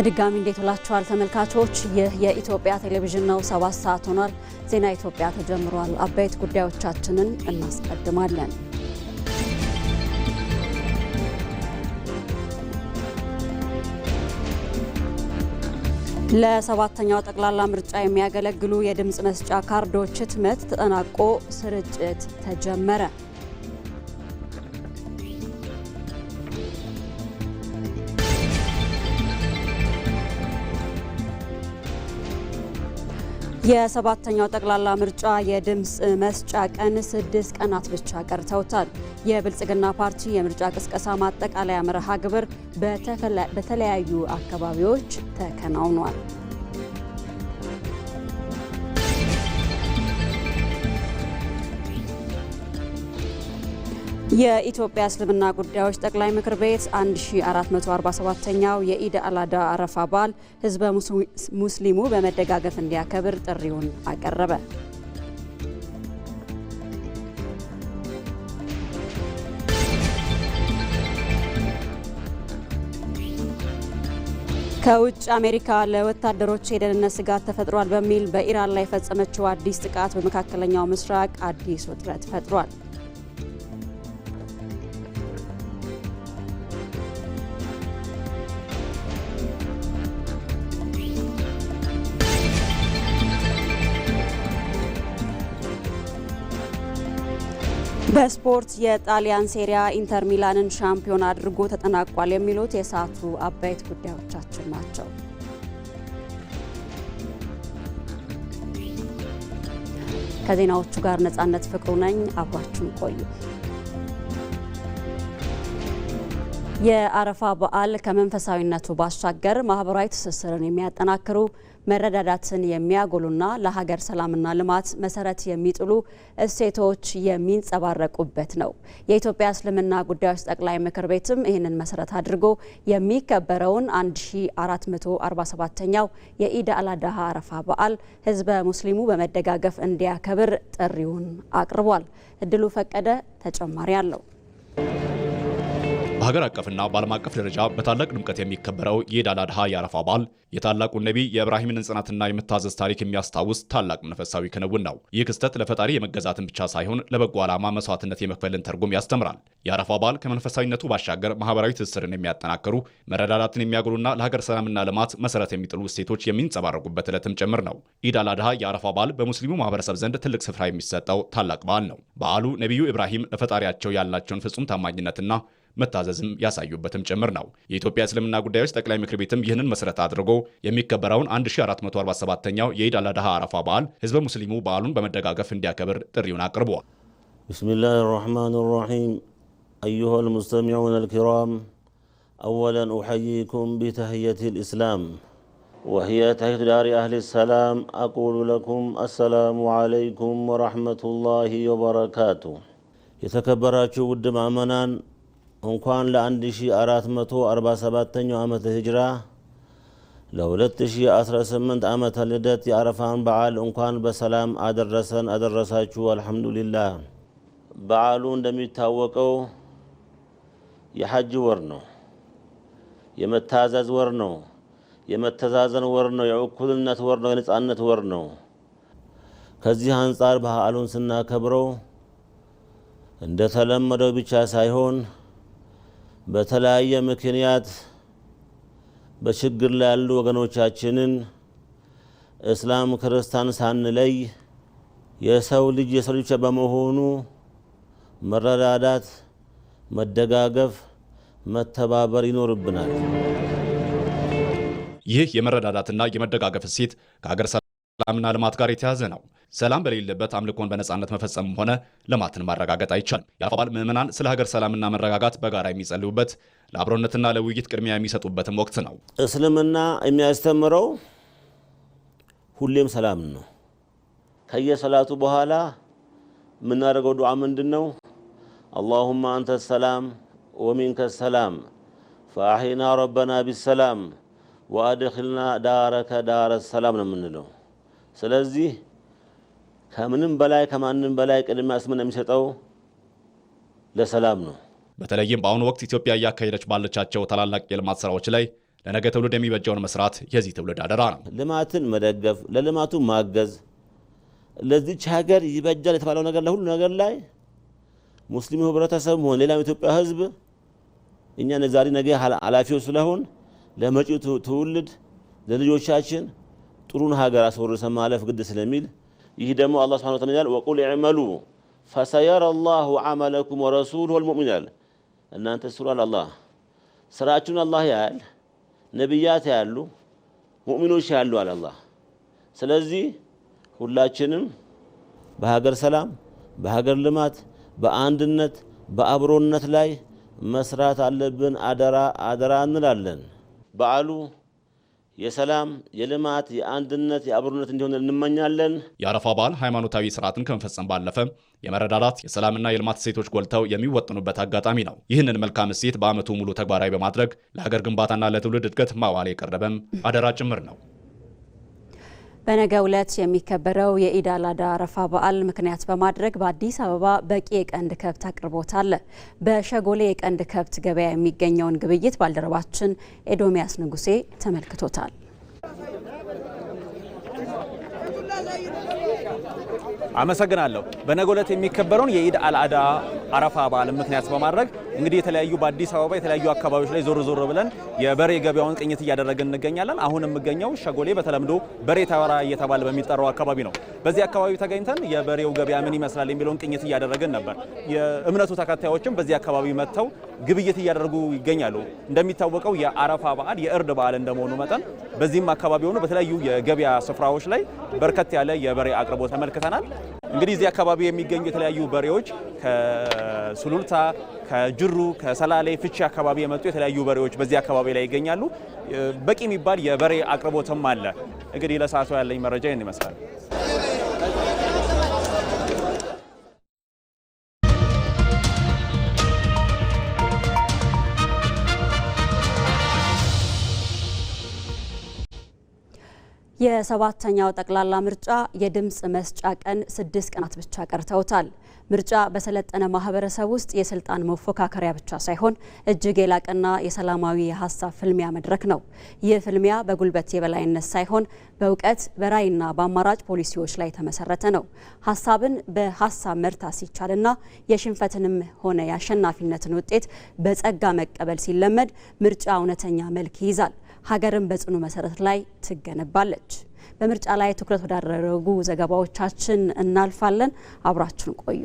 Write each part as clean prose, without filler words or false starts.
በድጋሚ እንዴት ውላችኋል ተመልካቾች? ይህ የኢትዮጵያ ቴሌቪዥን ነው። 7 ሰዓት ሆኗል። ዜና ኢትዮጵያ ተጀምሯል። አበይት ጉዳዮቻችንን እናስቀድማለን። ለሰባተኛው ጠቅላላ ምርጫ የሚያገለግሉ የድምጽ መስጫ ካርዶች ህትመት ተጠናቆ ስርጭት ተጀመረ። የሰባተኛው ጠቅላላ ምርጫ የድምጽ መስጫ ቀን 6 ቀናት ብቻ ቀርተውታል። የብልጽግና ፓርቲ የምርጫ ቅስቀሳ ማጠቃለያ መርሃ ግብር በተለያዩ አካባቢዎች ተከናውኗል። የኢትዮጵያ እስልምና ጉዳዮች ጠቅላይ ምክር ቤት 1447ኛው የኢድ አል-አድሃ አረፋ በዓል ህዝበ ሙስሊሙ በመደጋገፍ እንዲያከብር ጥሪውን አቀረበ። ከውጭ አሜሪካ ለወታደሮች የደህንነት ስጋት ተፈጥሯል በሚል በኢራን ላይ የፈጸመችው አዲስ ጥቃት በመካከለኛው ምስራቅ አዲስ ውጥረት ፈጥሯል። በስፖርት የጣሊያን ሴሪያ ኢንተር ሚላንን ሻምፒዮን አድርጎ ተጠናቋል። የሚሉት የሰዓቱ አበይት ጉዳዮቻችን ናቸው። ከዜናዎቹ ጋር ነጻነት ፍቅሩ ነኝ። አብራችሁን ቆዩ። የአረፋ በዓል ከመንፈሳዊነቱ ባሻገር ማህበራዊ ትስስርን የሚያጠናክሩ መረዳዳትን የሚያጎሉና ለሀገር ሰላምና ልማት መሰረት የሚጥሉ እሴቶች የሚንጸባረቁበት ነው። የኢትዮጵያ እስልምና ጉዳዮች ጠቅላይ ምክር ቤትም ይህንን መሰረት አድርጎ የሚከበረውን 1447ኛው የኢድ አል-አድሃ አረፋ በዓል ህዝበ ሙስሊሙ በመደጋገፍ እንዲያከብር ጥሪውን አቅርቧል። እድሉ ፈቀደ ተጨማሪ አለው። በሀገር አቀፍና በዓለም አቀፍ ደረጃ በታላቅ ድምቀት የሚከበረው የኢድ አል-አድሃ የአረፋ በዓል የታላቁ ነቢይ የኢብራሂምን ጽናትና የመታዘዝ ታሪክ የሚያስታውስ ታላቅ መንፈሳዊ ክንውን ነው። ይህ ክስተት ለፈጣሪ የመገዛትን ብቻ ሳይሆን ለበጎ ዓላማ መስዋዕትነት የመክፈልን ትርጉም ያስተምራል። የአረፋ በዓል ከመንፈሳዊነቱ ባሻገር ማህበራዊ ትስስርን የሚያጠናክሩ መረዳዳትን የሚያጎሉና ለሀገር ሰላምና ልማት መሰረት የሚጥሉ እሴቶች የሚንጸባረቁበት ዕለትም ጭምር ነው። ኢድ አል-አድሃ የአረፋ በዓል በሙስሊሙ ማህበረሰብ ዘንድ ትልቅ ስፍራ የሚሰጠው ታላቅ በዓል ነው። በዓሉ ነቢዩ ኢብራሂም ለፈጣሪያቸው ያላቸውን ፍጹም ታማኝነትና መታዘዝም ያሳዩበትም ጭምር ነው። የኢትዮጵያ እስልምና ጉዳዮች ጠቅላይ ምክር ቤትም ይህንን መሰረት አድርጎ የሚከበረውን 1447ኛው የኢድ አል-አድሃ አረፋ በዓል ህዝበ ሙስሊሙ በዓሉን በመደጋገፍ እንዲያከብር ጥሪውን አቅርቧል። ቢስሚላህ ራህማን ራሂም አዩሃ ልሙስተሚዑን አልኪራም አወለን ኡሐይኩም ቢተህየት ልእስላም ወህየ ተህየቱ ዳሪ አህል ሰላም አቁሉ ለኩም አሰላሙ ዓለይኩም ወረሕመቱላሂ ወበረካቱ። የተከበራችሁ ውድ ማዕመናን እንኳን ለ1447ኛው ዓመተ ሂጅራ ለ2018 ዓመተ ልደት የአረፋን በዓል እንኳን በሰላም አደረሰን አደረሳችሁ። አልሐምዱሊላህ። በዓሉ እንደሚታወቀው የሐጅ ወር ነው፣ የመታዘዝ ወር ነው፣ የመተዛዘን ወር ነው፣ የእኩልነት ወር ነው፣ የነጻነት ወር ነው። ከዚህ አንጻር በዓሉን ስናከብረው እንደተለመደው ብቻ ሳይሆን በተለያየ ምክንያት በችግር ላይ ያሉ ወገኖቻችንን እስላም ክርስቲያን ሳንለይ የሰው ልጅ በመሆኑ መረዳዳት፣ መደጋገፍ፣ መተባበር ይኖርብናል። ይህ የመረዳዳትና የመደጋገፍ እሴት ከሀገር ሰላምና ልማት ጋር የተያዘ ነው። ሰላም በሌለበት አምልኮን በነጻነት መፈጸምም ሆነ ልማትን ማረጋገጥ አይቻልም። የአረፋ በዓል ምዕመናን ስለ ሀገር ሰላምና መረጋጋት በጋራ የሚጸልዩበት፣ ለአብሮነትና ለውይይት ቅድሚያ የሚሰጡበትም ወቅት ነው። እስልምና የሚያስተምረው ሁሌም ሰላም ነው። ከየሰላቱ በኋላ የምናደርገው ዱዓ ምንድን ነው? አላሁማ አንተ ሰላም ወሚንከ ሰላም ፈአሒና ረበና ቢሰላም ወአድኽልና ዳረከ ዳረ ሰላም ነው የምንለው። ስለዚህ ከምንም በላይ ከማንም በላይ ቅድሚያ እስልምና የሚሰጠው ለሰላም ነው። በተለይም በአሁኑ ወቅት ኢትዮጵያ እያካሄደች ባለቻቸው ታላላቅ የልማት ስራዎች ላይ ለነገ ትውልድ የሚበጀውን መስራት የዚህ ትውልድ አደራ ነው። ልማትን መደገፍ፣ ለልማቱ ማገዝ፣ ለዚች ሀገር ይበጃል የተባለው ነገር ለሁሉ ነገር ላይ ሙስሊሙ ህብረተሰብ ሆነ ሌላው ኢትዮጵያ ህዝብ እኛ ዛሬ ነገ ኃላፊዎች ስለሆን ለመጪው ትውልድ ለልጆቻችን ጥሩን ሀገር አስወርሰን ማለፍ ግድ ስለሚል ይህ ደግሞ አላህ Subhanahu Wa Ta'ala ወቁል ኢዕመሉ ፈሰየረ አላሁ ዐመለኩም ወረሱሉሁ ወልሙእሚኑን እናንተ ስሩ አላህ ስራችሁን አላህ ያያል፣ ነብያት ያሉ ሙእሚኖች ያሉ አላህ። ስለዚህ ሁላችንም በሀገር ሰላም፣ በሀገር ልማት፣ በአንድነት፣ በአብሮነት ላይ መስራት አለብን። አደራ እንላለን። በዓሉ የሰላም፣ የልማት፣ የአንድነት፣ የአብሮነት እንዲሆን እንመኛለን። የአረፋ በዓል ሃይማኖታዊ ስርዓትን ከመፈጸም ባለፈ የመረዳዳት የሰላምና የልማት እሴቶች ጎልተው የሚወጥኑበት አጋጣሚ ነው። ይህንን መልካም እሴት በዓመቱ ሙሉ ተግባራዊ በማድረግ ለሀገር ግንባታና ለትውልድ እድገት ማዋል የቀረበም አደራ ጭምር ነው። በነገው ዕለት የሚከበረው የኢድ አል-አድሃ አረፋ በዓል ምክንያት በማድረግ በአዲስ አበባ በቂ የቀንድ ከብት አቅርቦት አለ። በሸጎሌ የቀንድ ከብት ገበያ የሚገኘውን ግብይት ባልደረባችን ኤዶሚያስ ንጉሴ ተመልክቶታል። አመሰግናለሁ። በነገው ዕለት የሚከበረውን የኢድ አል-አድሃ አረፋ በዓል ምክንያት በማድረግ እንግዲህ የተለያዩ በአዲስ አበባ የተለያዩ አካባቢዎች ላይ ዞር ብለን የበሬ ገበያውን ቅኝት እያደረግን እንገኛለን። አሁን የምገኘው ሸጎሌ በተለምዶ በሬ ተራ እየተባለ በሚጠራው አካባቢ ነው። በዚህ አካባቢ ተገኝተን የበሬው ገበያ ምን ይመስላል የሚለውን ቅኝት እያደረግን ነበር። የእምነቱ ተከታዮችም በዚህ አካባቢ መጥተው ግብይት እያደረጉ ይገኛሉ። እንደሚታወቀው የአረፋ በዓል የእርድ በዓል እንደመሆኑ መጠን በዚህም አካባቢ ሆኖ በተለያዩ የገበያ ስፍራዎች ላይ በርከት ያለ የበሬ አቅርቦት ተመልክተናል። እንግዲህ እዚህ አካባቢ የሚገኙ የተለያዩ በሬዎች ከሱሉልታ፣ ከጅሩ፣ ከሰላሌ፣ ፍቺ አካባቢ የመጡ የተለያዩ በሬዎች በዚህ አካባቢ ላይ ይገኛሉ። በቂ የሚባል የበሬ አቅርቦትም አለ። እንግዲህ ለሰዓቱ ያለኝ መረጃ ይህን ይመስላል። የሰባተኛው ጠቅላላ ምርጫ የድምጽ መስጫ ቀን 6 ቀናት ብቻ ቀርተውታል። ምርጫ በሰለጠነ ማህበረሰብ ውስጥ የስልጣን መፎካከሪያ ብቻ ሳይሆን እጅግ የላቀና የሰላማዊ የሀሳብ ፍልሚያ መድረክ ነው። ይህ ፍልሚያ በጉልበት የበላይነት ሳይሆን በእውቀት በራዕይና በአማራጭ ፖሊሲዎች ላይ የተመሰረተ ነው። ሀሳብን በሀሳብ መርታት ሲቻልና የሽንፈትንም ሆነ የአሸናፊነትን ውጤት በጸጋ መቀበል ሲለመድ ምርጫ እውነተኛ መልክ ይይዛል። ሀገርን በጽኑ መሰረት ላይ ትገነባለች። በምርጫ ላይ ትኩረት ወዳደረጉ ዘገባዎቻችን እናልፋለን። አብራችሁን ቆዩ።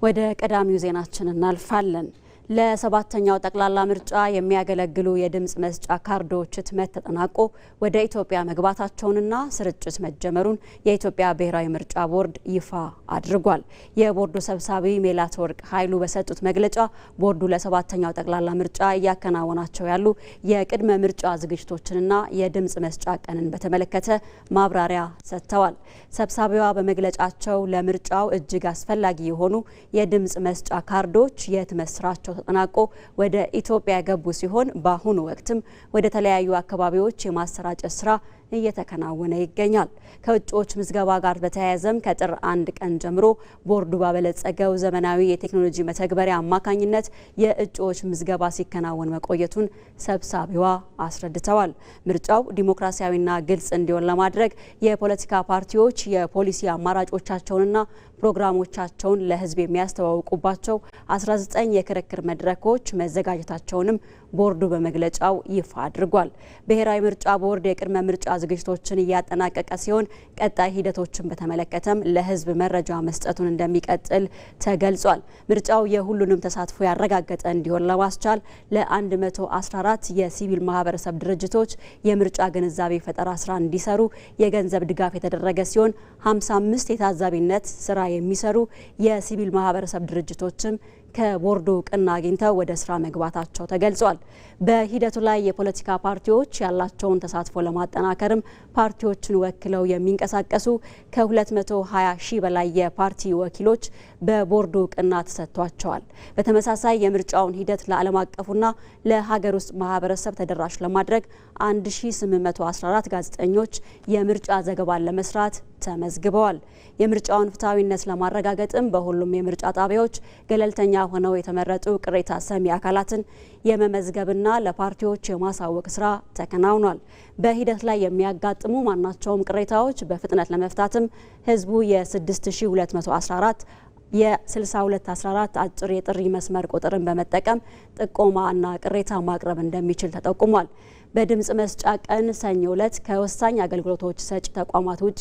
ወደ ቀዳሚው ዜናችን እናልፋለን። ለሰባተኛው ጠቅላላ ምርጫ የሚያገለግሉ የድምጽ መስጫ ካርዶች ህትመት ተጠናቆ ወደ ኢትዮጵያ መግባታቸውንና ስርጭት መጀመሩን የኢትዮጵያ ብሔራዊ ምርጫ ቦርድ ይፋ አድርጓል። የቦርዱ ሰብሳቢ ሜላትወርቅ ኃይሉ በሰጡት መግለጫ ቦርዱ ለሰባተኛው ጠቅላላ ምርጫ እያከናወናቸው ያሉ የቅድመ ምርጫ ዝግጅቶችንና የድምጽ መስጫ ቀንን በተመለከተ ማብራሪያ ሰጥተዋል። ሰብሳቢዋ በመግለጫቸው ለምርጫው እጅግ አስፈላጊ የሆኑ የድምጽ መስጫ ካርዶች የህትመት ስራቸው ተጠናቆ ወደ ኢትዮጵያ የገቡ ሲሆን በአሁኑ ወቅትም ወደ ተለያዩ አካባቢዎች የማሰራጨት ስራ እየተከናወነ ይገኛል። ከእጩዎች ምዝገባ ጋር በተያያዘም ከጥር 1 ቀን ጀምሮ ቦርዱ ባበለጸገው ዘመናዊ የቴክኖሎጂ መተግበሪያ አማካኝነት የእጩዎች ምዝገባ ሲከናወን መቆየቱን ሰብሳቢዋ አስረድተዋል። ምርጫው ዲሞክራሲያዊና ግልጽ እንዲሆን ለማድረግ የፖለቲካ ፓርቲዎች የፖሊሲ አማራጮቻቸውንና ፕሮግራሞቻቸውን ለሕዝብ የሚያስተዋውቁባቸው 19 የክርክር መድረኮች መዘጋጀታቸውንም ቦርዱ በመግለጫው ይፋ አድርጓል። ብሔራዊ ምርጫ ቦርድ የቅድመ ምርጫ ዝግጅቶችን እያጠናቀቀ ሲሆን ቀጣይ ሂደቶችን በተመለከተም ለሕዝብ መረጃ መስጠቱን እንደሚቀጥል ተገልጿል። ምርጫው የሁሉንም ተሳትፎ ያረጋገጠ እንዲሆን ለማስቻል ለ114 የሲቪል ማህበረሰብ ድርጅቶች የምርጫ ግንዛቤ ፈጠራ ስራ እንዲሰሩ የገንዘብ ድጋፍ የተደረገ ሲሆን 55 የታዛቢነት ስራ የሚሰሩ የሲቪል ማህበረሰብ ድርጅቶችም ከቦርዱ እውቅና አግኝተው ወደ ስራ መግባታቸው ተገልጿል። በሂደቱ ላይ የፖለቲካ ፓርቲዎች ያላቸውን ተሳትፎ ለማጠናከርም ፓርቲዎችን ወክለው የሚንቀሳቀሱ ከ220 ሺህ በላይ የፓርቲ ወኪሎች በቦርዱ እውቅና ተሰጥቷቸዋል። በተመሳሳይ የምርጫውን ሂደት ለዓለም አቀፉና ለሀገር ውስጥ ማህበረሰብ ተደራሽ ለማድረግ 1814 ጋዜጠኞች የምርጫ ዘገባን ለመስራት ተመዝግበዋል። የምርጫውን ፍትሐዊነት ለማረጋገጥም በሁሉም የምርጫ ጣቢያዎች ገለልተኛ ሆነው የተመረጡ ቅሬታ ሰሚ አካላትን የመመዝገብና ለፓርቲዎች የማሳወቅ ስራ ተከናውኗል። በሂደት ላይ የሚያጋጥሙ ማናቸውም ቅሬታዎች በፍጥነት ለመፍታትም ህዝቡ የ6214 የ6214 አጭር የጥሪ መስመር ቁጥርን በመጠቀም ጥቆማና ቅሬታ ማቅረብ እንደሚችል ተጠቁሟል። በድምጽ መስጫ ቀን ሰኞ ዕለት ከወሳኝ አገልግሎቶች ሰጪ ተቋማት ውጪ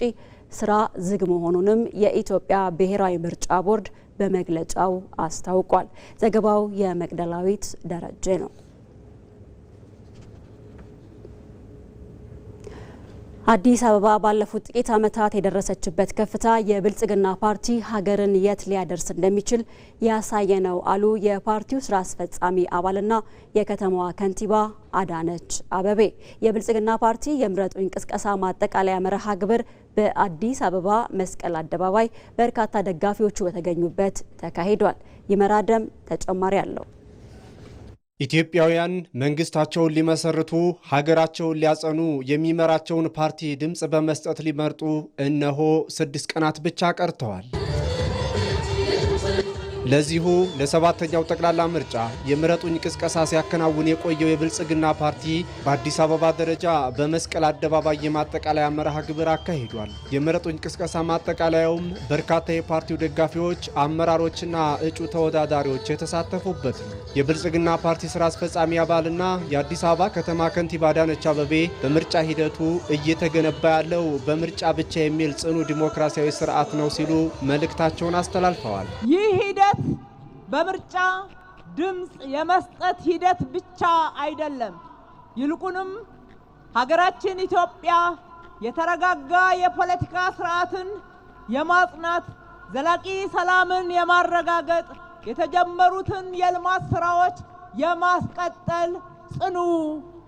ስራ ዝግ መሆኑንም የኢትዮጵያ ብሔራዊ ምርጫ ቦርድ በመግለጫው አስታውቋል። ዘገባው የመቅደላዊት ደረጀ ነው። አዲስ አበባ ባለፉት ጥቂት ዓመታት የደረሰችበት ከፍታ የብልጽግና ፓርቲ ሀገርን የት ሊያደርስ እንደሚችል ያሳየ ነው አሉ የፓርቲው ስራ አስፈጻሚ አባልና የከተማዋ ከንቲባ አዳነች አበቤ። የብልጽግና ፓርቲ የምረጡኝ ቅስቀሳ ማጠቃለያ መርሃ ግብር በአዲስ አበባ መስቀል አደባባይ በርካታ ደጋፊዎቹ በተገኙበት ተካሂዷል። ይመራደም ተጨማሪ አለው። ኢትዮጵያውያን መንግስታቸውን ሊመሰርቱ ሀገራቸውን ሊያጸኑ የሚመራቸውን ፓርቲ ድምፅ በመስጠት ሊመርጡ እነሆ 6 ቀናት ብቻ ቀርተዋል። ለዚሁ ለሰባተኛው ጠቅላላ ምርጫ የምረጡኝ ቅስቀሳ ሲያከናውን የቆየው የብልጽግና ፓርቲ በአዲስ አበባ ደረጃ በመስቀል አደባባይ የማጠቃለያ መርሃ ግብር አካሂዷል። የምረጡኝ ቅስቀሳ ማጠቃለያውም በርካታ የፓርቲው ደጋፊዎች፣ አመራሮችና እጩ ተወዳዳሪዎች የተሳተፉበት ነው። የብልጽግና ፓርቲ ስራ አስፈጻሚ አባልና የአዲስ አበባ ከተማ ከንቲባ አዳነች አበቤ በምርጫ ሂደቱ እየተገነባ ያለው በምርጫ ብቻ የሚል ጽኑ ዲሞክራሲያዊ ስርዓት ነው ሲሉ መልእክታቸውን አስተላልፈዋል። ይህ ሂደት በምርጫ ድምጽ የመስጠት ሂደት ብቻ አይደለም። ይልቁንም ሀገራችን ኢትዮጵያ የተረጋጋ የፖለቲካ ስርዓትን የማጽናት፣ ዘላቂ ሰላምን የማረጋገጥ፣ የተጀመሩትን የልማት ስራዎች የማስቀጠል ጽኑ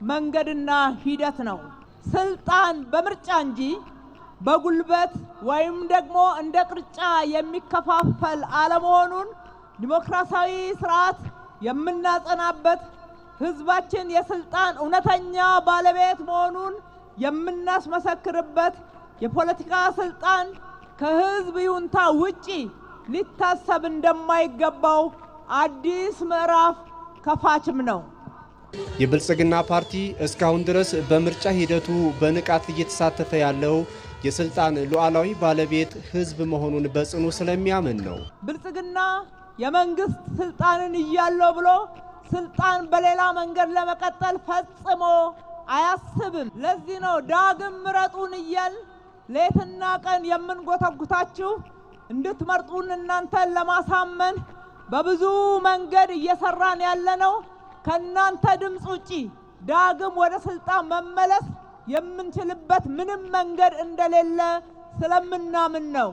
መንገድና ሂደት ነው። ስልጣን በምርጫ እንጂ በጉልበት ወይም ደግሞ እንደ ቅርጫ የሚከፋፈል አለመሆኑን ዲሞክራሲያዊ ስርዓት የምናጸናበት፣ ህዝባችን የስልጣን እውነተኛ ባለቤት መሆኑን የምናስመሰክርበት፣ የፖለቲካ ስልጣን ከህዝብ ይሁንታ ውጪ ሊታሰብ እንደማይገባው አዲስ ምዕራፍ ከፋችም ነው። የብልጽግና ፓርቲ እስካሁን ድረስ በምርጫ ሂደቱ በንቃት እየተሳተፈ ያለው የስልጣን ሉዓላዊ ባለቤት ህዝብ መሆኑን በጽኑ ስለሚያምን ነው። ብልጽግና የመንግስት ስልጣንን እያለው ብሎ ስልጣን በሌላ መንገድ ለመቀጠል ፈጽሞ አያስብም። ለዚህ ነው ዳግም ምረጡን እያል ሌትና ቀን የምንጎተጉታችሁ። እንድትመርጡን እናንተን ለማሳመን በብዙ መንገድ እየሰራን ያለነው ከናንተ ድምጽ ውጪ ዳግም ወደ ስልጣን መመለስ የምንችልበት ምንም መንገድ እንደሌለ ስለምናምን ነው።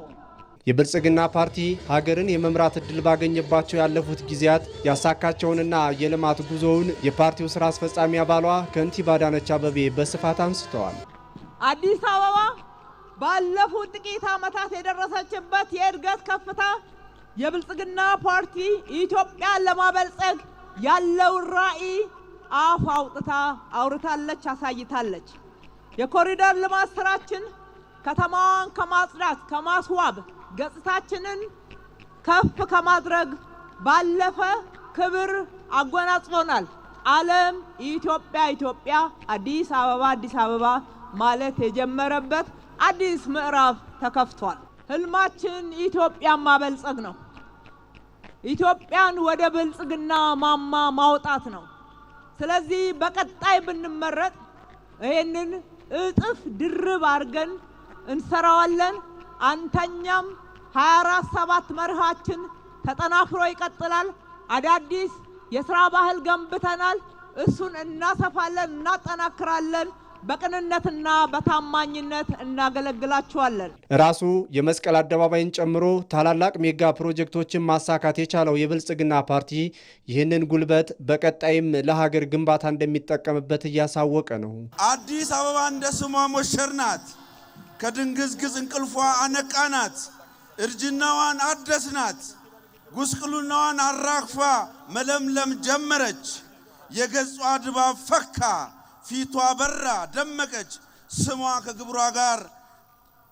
የብልጽግና ፓርቲ ሀገርን የመምራት እድል ባገኘባቸው ያለፉት ጊዜያት ያሳካቸውንና የልማት ጉዞውን የፓርቲው ስራ አስፈጻሚ አባሏ ከንቲባ አዳነች አበቤ በስፋት አንስተዋል። አዲስ አበባ ባለፉት ጥቂት ዓመታት የደረሰችበት የእድገት ከፍታ የብልጽግና ፓርቲ ኢትዮጵያን ለማበልጸግ ያለውን ራዕይ አፍ አውጥታ አውርታለች፣ አሳይታለች። የኮሪደር ልማት ስራችን ከተማዋን ከማጽዳት ከማስዋብ ገጽታችንን ከፍ ከማድረግ ባለፈ ክብር አጎናጽፎናል። ዓለም ኢትዮጵያ ኢትዮጵያ፣ አዲስ አበባ አዲስ አበባ ማለት የጀመረበት አዲስ ምዕራፍ ተከፍቷል። ህልማችን ኢትዮጵያን ማበልጸግ ነው። ኢትዮጵያን ወደ ብልጽግና ማማ ማውጣት ነው። ስለዚህ በቀጣይ ብንመረጥ ይሄንን እጥፍ ድርብ አድርገን እንሰራዋለን። አንተኛም 24/7 መርሃችን ተጠናክሮ ይቀጥላል። አዳዲስ የሥራ ባህል ገንብተናል። እሱን እናሰፋለን፣ እናጠናክራለን። በቅንነትና በታማኝነት እናገለግላችኋለን። ራሱ የመስቀል አደባባይን ጨምሮ ታላላቅ ሜጋ ፕሮጀክቶችን ማሳካት የቻለው የብልጽግና ፓርቲ ይህንን ጉልበት በቀጣይም ለሀገር ግንባታ እንደሚጠቀምበት እያሳወቀ ነው። አዲስ አበባ እንደ ስሟ ሞሸርናት፣ ከድንግዝግዝ እንቅልፏ አነቃናት፣ እርጅናዋን አደስናት፣ ጉስቁልናዋን አራግፋ መለምለም ጀመረች። የገጿ ድባብ ፈካ፣ ፊቷ በራ ደመቀች። ስሟ ከግብሯ ጋር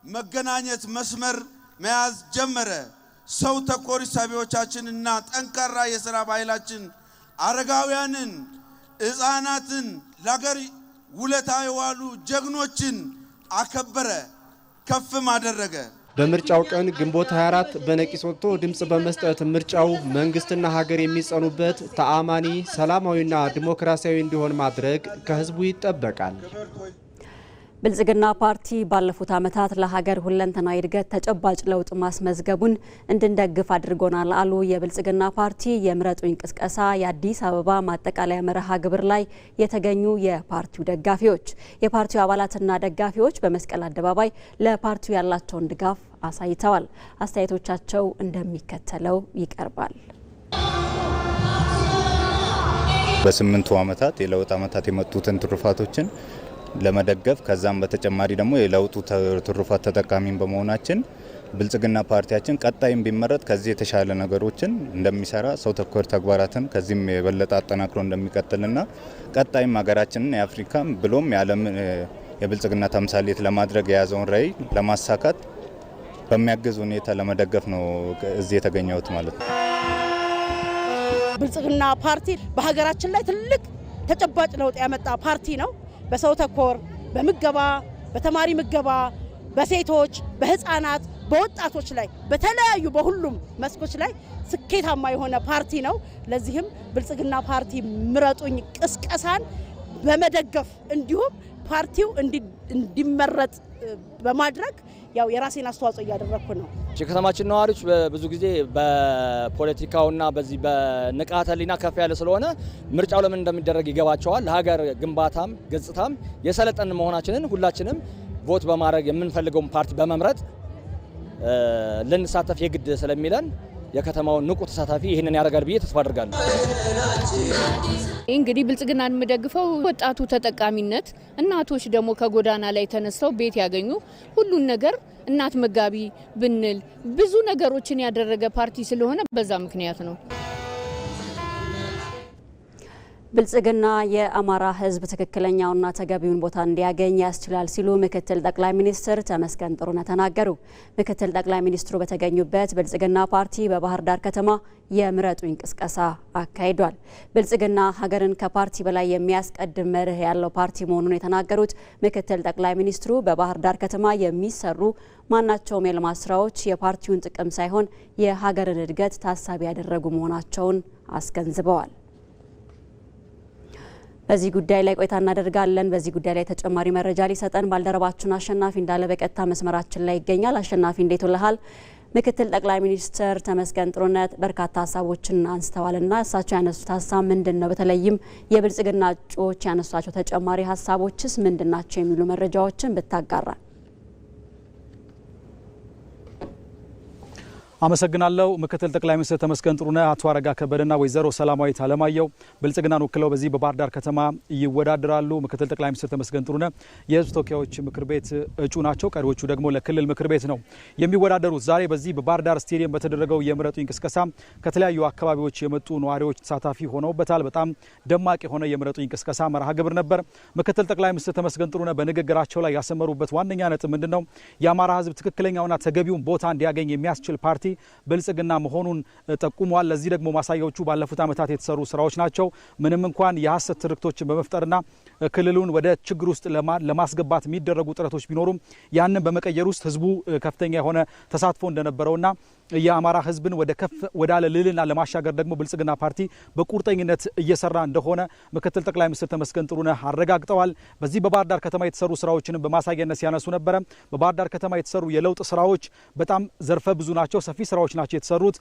መገናኘት መስመር መያዝ ጀመረ። ሰው ተኮር እሳቤዎቻችንና ጠንካራ የሥራ ባህላችን አረጋውያንን፣ ሕፃናትን፣ ለሀገር ውለታ የዋሉ ጀግኖችን አከበረ፣ ከፍም አደረገ። በምርጫው ቀን ግንቦት 24 በነቂስ ወጥቶ ድምጽ በመስጠት ምርጫው መንግስትና ሀገር የሚጸኑበት ተአማኒ፣ ሰላማዊና ዲሞክራሲያዊ እንዲሆን ማድረግ ከህዝቡ ይጠበቃል። ብልጽግና ፓርቲ ባለፉት ዓመታት ለሀገር ሁለንተናዊ እድገት ተጨባጭ ለውጥ ማስመዝገቡን እንድንደግፍ አድርጎናል አሉ የብልጽግና ፓርቲ የምረጡኝ ቅስቀሳ የአዲስ አበባ ማጠቃለያ መርሃ ግብር ላይ የተገኙ የፓርቲው ደጋፊዎች። የፓርቲው አባላትና ደጋፊዎች በመስቀል አደባባይ ለፓርቲው ያላቸውን ድጋፍ አሳይተዋል። አስተያየቶቻቸው እንደሚከተለው ይቀርባል። በ8 ዓመታት የለውጥ ዓመታት የመጡትን ትሩፋቶችን ለመደገፍ ከዛም በተጨማሪ ደግሞ የለውጡ ትሩፋት ተጠቃሚን በመሆናችን ብልጽግና ፓርቲያችን ቀጣይም ቢመረጥ ከዚህ የተሻለ ነገሮችን እንደሚሰራ ሰው ተኮር ተግባራትን ከዚህም የበለጠ አጠናክሮ እንደሚቀጥልና ቀጣይም ሀገራችንን የአፍሪካም ብሎም የዓለም የብልጽግና ተምሳሌት ለማድረግ የያዘውን ራዕይ ለማሳካት በሚያግዝ ሁኔታ ለመደገፍ ነው እዚህ የተገኘሁት ማለት ነው። ብልጽግና ፓርቲ በሀገራችን ላይ ትልቅ ተጨባጭ ለውጥ ያመጣ ፓርቲ ነው። በሰው ተኮር፣ በምገባ፣ በተማሪ ምገባ፣ በሴቶች፣ በህፃናት፣ በወጣቶች ላይ በተለያዩ በሁሉም መስኮች ላይ ስኬታማ የሆነ ፓርቲ ነው። ለዚህም ብልጽግና ፓርቲ ምረጡኝ ቅስቀሳን በመደገፍ እንዲሁም ፓርቲው እንዲመረጥ በማድረግ ያው የራሴን አስተዋጽኦ እያደረኩ ነው። የከተማችን ነዋሪዎች ብዙ ጊዜ በፖለቲካውና በዚህ በንቃተ ህሊና ከፍ ያለ ስለሆነ ምርጫው ለምን እንደሚደረግ ይገባቸዋል። ለሀገር ግንባታም ገጽታም የሰለጠን መሆናችንን ሁላችንም ቮት በማድረግ የምንፈልገውን ፓርቲ በመምረጥ ልንሳተፍ የግድ ስለሚለን የከተማው ንቁ ተሳታፊ ይህንን ያደርጋል ብዬ ተስፋ አድርጋለሁ። እንግዲህ ብልጽግናን የምደግፈው ወጣቱ ተጠቃሚነት፣ እናቶች ደግሞ ከጎዳና ላይ ተነስተው ቤት ያገኙ ሁሉን ነገር እናት መጋቢ ብንል ብዙ ነገሮችን ያደረገ ፓርቲ ስለሆነ በዛ ምክንያት ነው። ብልጽግና የአማራ ሕዝብ ትክክለኛውና ተገቢውን ቦታ እንዲያገኝ ያስችላል ሲሉ ምክትል ጠቅላይ ሚኒስትር ተመስገን ጥሩነህ ተናገሩ። ምክትል ጠቅላይ ሚኒስትሩ በተገኙበት ብልጽግና ፓርቲ በባህር ዳር ከተማ የምረጡኝ ቅስቀሳ አካሂዷል። ብልጽግና ሀገርን ከፓርቲ በላይ የሚያስቀድም መርህ ያለው ፓርቲ መሆኑን የተናገሩት ምክትል ጠቅላይ ሚኒስትሩ በባህር ዳር ከተማ የሚሰሩ ማናቸውም የልማት ስራዎች የፓርቲውን ጥቅም ሳይሆን የሀገርን እድገት ታሳቢ ያደረጉ መሆናቸውን አስገንዝበዋል። በዚህ ጉዳይ ላይ ቆይታ እናደርጋለን። በዚህ ጉዳይ ላይ ተጨማሪ መረጃ ሊሰጠን ባልደረባችን አሸናፊ እንዳለ በቀጥታ መስመራችን ላይ ይገኛል። አሸናፊ እንዴት ውለሃል? ምክትል ጠቅላይ ሚኒስትር ተመስገን ጥሩነህ በርካታ ሀሳቦችን አንስተዋልና እሳቸው ያነሱት ሀሳብ ምንድን ነው? በተለይም የብልጽግና እጩዎች ያነሷቸው ተጨማሪ ሀሳቦችስ ምንድን ናቸው የሚሉ መረጃዎችን ብታጋራ። አመሰግናለሁ። ምክትል ጠቅላይ ሚኒስትር ተመስገን ጥሩነህ አቶ አረጋ ከበደና ወይዘሮ ሰላማዊት አለማየሁ ብልጽግናን ወክለው በዚህ በባህር ዳር ከተማ ይወዳደራሉ። ምክትል ጠቅላይ ሚኒስትር ተመስገን ጥሩነህ የህዝብ ተወካዮች ምክር ቤት እጩ ናቸው። ቀሪዎቹ ደግሞ ለክልል ምክር ቤት ነው የሚወዳደሩት። ዛሬ በዚህ በባህር ዳር ስቴዲየም በተደረገው የምረጡኝ ቅስቀሳ ከተለያዩ አካባቢዎች የመጡ ነዋሪዎች ተሳታፊ ሆነውበታል። በጣም ደማቅ የሆነ የምረጡኝ ቅስቀሳ መርሃ ግብር ነበር። ምክትል ጠቅላይ ሚኒስትር ተመስገን ጥሩነህ በንግግራቸው ላይ ያሰመሩበት ዋነኛ ነጥብ ምንድነው? የአማራ ህዝብ ትክክለኛውና ተገቢውን ቦታ እንዲያገኝ የሚያስችል ፓርቲ ብልጽግና መሆኑን ጠቁሟል። ለዚህ ደግሞ ማሳያዎቹ ባለፉት ዓመታት የተሰሩ ስራዎች ናቸው። ምንም እንኳን የሐሰት ትርክቶችን በመፍጠርና ክልሉን ወደ ችግር ውስጥ ለማስገባት የሚደረጉ ጥረቶች ቢኖሩም ያንን በመቀየር ውስጥ ህዝቡ ከፍተኛ የሆነ ተሳትፎ እንደነበረውና የአማራ ህዝብን ወደ ከፍ ወዳለ ልዕልና ለማሻገር ደግሞ ብልጽግና ፓርቲ በቁርጠኝነት እየሰራ እንደሆነ ምክትል ጠቅላይ ሚኒስትር ተመስገን ጥሩነህ አረጋግጠዋል። በዚህ በባህር ዳር ከተማ የተሰሩ ስራዎችን በማሳያነት ሲያነሱ ነበረ። በባህር ዳር ከተማ የተሰሩ የለውጥ ስራዎች በጣም ዘርፈ ብዙ ናቸው። ሰፊ ስራዎች ናቸው የተሰሩት።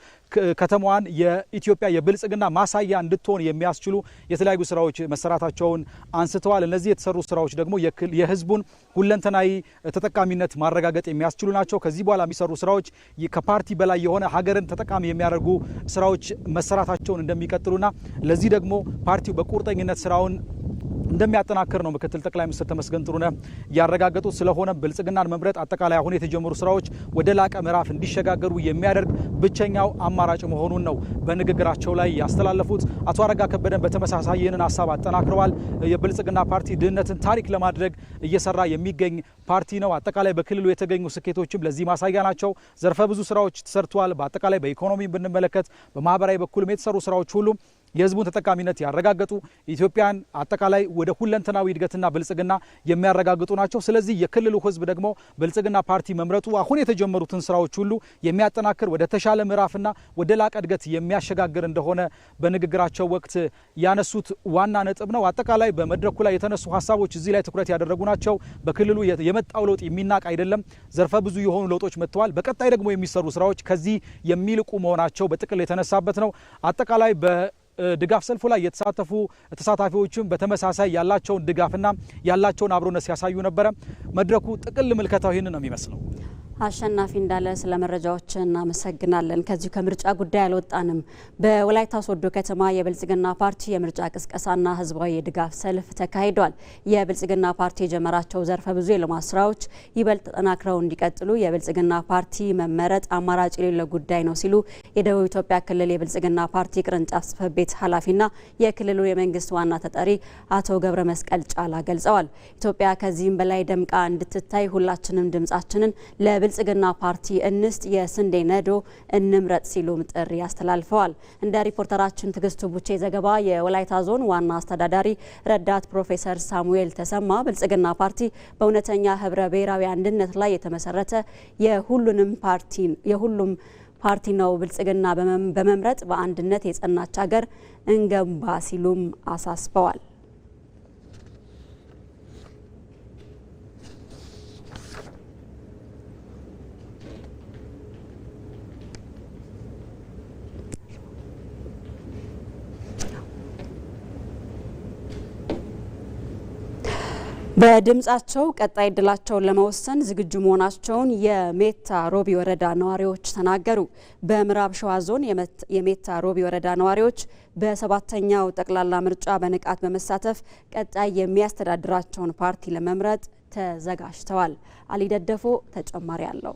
ከተማዋን የኢትዮጵያ የብልጽግና ማሳያ እንድትሆን የሚያስችሉ የተለያዩ ስራዎች መሰራታቸውን አንስተዋል። እነዚህ የተሰሩ ስራዎች ደግሞ የህዝቡን ሁለንተናዊ ተጠቃሚነት ማረጋገጥ የሚያስችሉ ናቸው። ከዚህ በኋላ የሚሰሩ ስራዎች ከፓርቲ በላይ የሆነ ሀገርን ተጠቃሚ የሚያደርጉ ስራዎች መሰራታቸውን እንደሚቀጥሉና ለዚህ ደግሞ ፓርቲው በቁርጠኝነት ስራውን እንደሚያጠናክር ነው ምክትል ጠቅላይ ሚኒስትር ተመስገን ጥሩነህ ያረጋገጡት። ስለሆነ ብልጽግናን መምረጥ አጠቃላይ አሁን የተጀመሩ ስራዎች ወደ ላቀ ምዕራፍ እንዲሸጋገሩ የሚያደርግ ብቸኛው አማራጭ መሆኑን ነው በንግግራቸው ላይ ያስተላለፉት። አቶ አረጋ ከበደን በተመሳሳይ ይህንን ሀሳብ አጠናክረዋል። የብልጽግና ፓርቲ ድህነትን ታሪክ ለማድረግ እየሰራ የሚገኝ ፓርቲ ነው። አጠቃላይ በክልሉ የተገኙ ስኬቶችም ለዚህ ማሳያ ናቸው። ዘርፈ ብዙ ስራዎች ተሰርተዋል። በአጠቃላይ በኢኮኖሚ ብንመለከት በማህበራዊ በኩልም የተሰሩ ስራዎች ሁሉ የህዝቡን ተጠቃሚነት ያረጋገጡ ኢትዮጵያን አጠቃላይ ወደ ሁለንተናዊ እድገትና ብልጽግና የሚያረጋግጡ ናቸው። ስለዚህ የክልሉ ህዝብ ደግሞ ብልጽግና ፓርቲ መምረጡ አሁን የተጀመሩትን ስራዎች ሁሉ የሚያጠናክር ወደ ተሻለ ምዕራፍና ወደ ላቀ እድገት የሚያሸጋግር እንደሆነ በንግግራቸው ወቅት ያነሱት ዋና ነጥብ ነው። አጠቃላይ በመድረኩ ላይ የተነሱ ሀሳቦች እዚህ ላይ ትኩረት ያደረጉ ናቸው። በክልሉ የመጣው ለውጥ የሚናቅ አይደለም። ዘርፈ ብዙ የሆኑ ለውጦች መጥተዋል። በቀጣይ ደግሞ የሚሰሩ ስራዎች ከዚህ የሚልቁ መሆናቸው በጥቅል የተነሳበት ነው። አጠቃላይ ድጋፍ ሰልፉ ላይ የተሳተፉ ተሳታፊዎችም በተመሳሳይ ያላቸውን ድጋፍና ያላቸውን አብሮነት ሲያሳዩ ነበረ። መድረኩ ጥቅል ምልከታው ይህንን ነው የሚመስለው። አሸናፊ እንዳለ ስለ መረጃዎች እናመሰግናለን። ከዚሁ ከምርጫ ጉዳይ አልወጣንም። በወላይታ ሶዶ ከተማ የብልጽግና ፓርቲ የምርጫ ቅስቀሳና ህዝባዊ የድጋፍ ሰልፍ ተካሂዷል። የብልጽግና ፓርቲ የጀመራቸው ዘርፈ ብዙ የልማት ስራዎች ይበልጥ ተጠናክረው እንዲቀጥሉ የብልጽግና ፓርቲ መመረጥ አማራጭ የሌለው ጉዳይ ነው ሲሉ የደቡብ ኢትዮጵያ ክልል የብልጽግና ፓርቲ ቅርንጫፍ ጽሕፈት ቤት ኃላፊና የክልሉ የመንግስት ዋና ተጠሪ አቶ ገብረ መስቀል ጫላ ገልጸዋል። ኢትዮጵያ ከዚህም በላይ ደምቃ እንድትታይ ሁላችንም ድምጻችንን ብልጽግና ፓርቲ እንስጥ፣ የስንዴ ነዶ እንምረጥ ሲሉም ጥሪ አስተላልፈዋል። እንደ ሪፖርተራችን ትግስቱ ቡቼ ዘገባ የወላይታ ዞን ዋና አስተዳዳሪ ረዳት ፕሮፌሰር ሳሙኤል ተሰማ ብልጽግና ፓርቲ በእውነተኛ ህብረ ብሔራዊ አንድነት ላይ የተመሰረተ የሁሉም ፓርቲ ነው። ብልጽግና በመምረጥ በአንድነት የጸናች ሀገር እንገንባ ሲሉም አሳስበዋል። በድምጻቸው ቀጣይ እድላቸውን ለመወሰን ዝግጁ መሆናቸውን የሜታ ሮቢ ወረዳ ነዋሪዎች ተናገሩ። በምዕራብ ሸዋ ዞን የሜታ ሮቢ ወረዳ ነዋሪዎች በሰባተኛው ጠቅላላ ምርጫ በንቃት በመሳተፍ ቀጣይ የሚያስተዳድራቸውን ፓርቲ ለመምረጥ ተዘጋጅተዋል። አሊ ደደፎ ተጨማሪ አለው።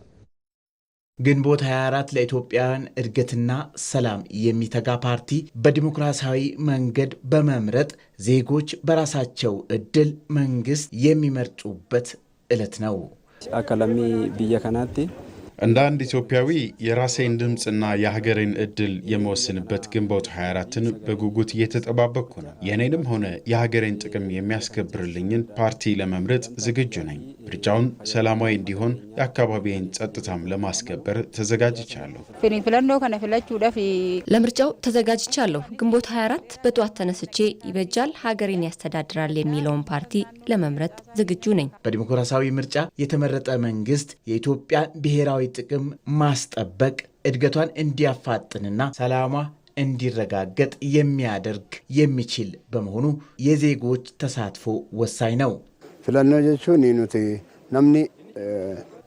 ግንቦት 24 ለኢትዮጵያውያን እድገትና ሰላም የሚተጋ ፓርቲ በዲሞክራሲያዊ መንገድ በመምረጥ ዜጎች በራሳቸው እድል መንግስት የሚመርጡበት ዕለት ነው። አካላሚ ብየ ከናቲ እንደ አንድ ኢትዮጵያዊ የራሴን ድምፅና የሀገሬን እድል የመወስንበት ግንቦት 24ን በጉጉት እየተጠባበቅኩ ነው። የእኔንም ሆነ የሀገሬን ጥቅም የሚያስከብርልኝን ፓርቲ ለመምረጥ ዝግጁ ነኝ። ምርጫውን ሰላማዊ እንዲሆን የአካባቢዬን ጸጥታም ለማስከበር ተዘጋጅቻለሁ። ለምርጫው ተዘጋጅቻለሁ። ግንቦት 24 በጠዋት ተነስቼ ይበጃል፣ ሀገሬን ያስተዳድራል የሚለውን ፓርቲ ለመምረጥ ዝግጁ ነኝ። በዲሞክራሲያዊ ምርጫ የተመረጠ መንግስት የኢትዮጵያን ብሔራዊ ጥቅም ማስጠበቅ እድገቷን እንዲያፋጥንና ሰላሟ እንዲረጋገጥ የሚችል በመሆኑ የዜጎች ተሳትፎ ወሳኝ ነው።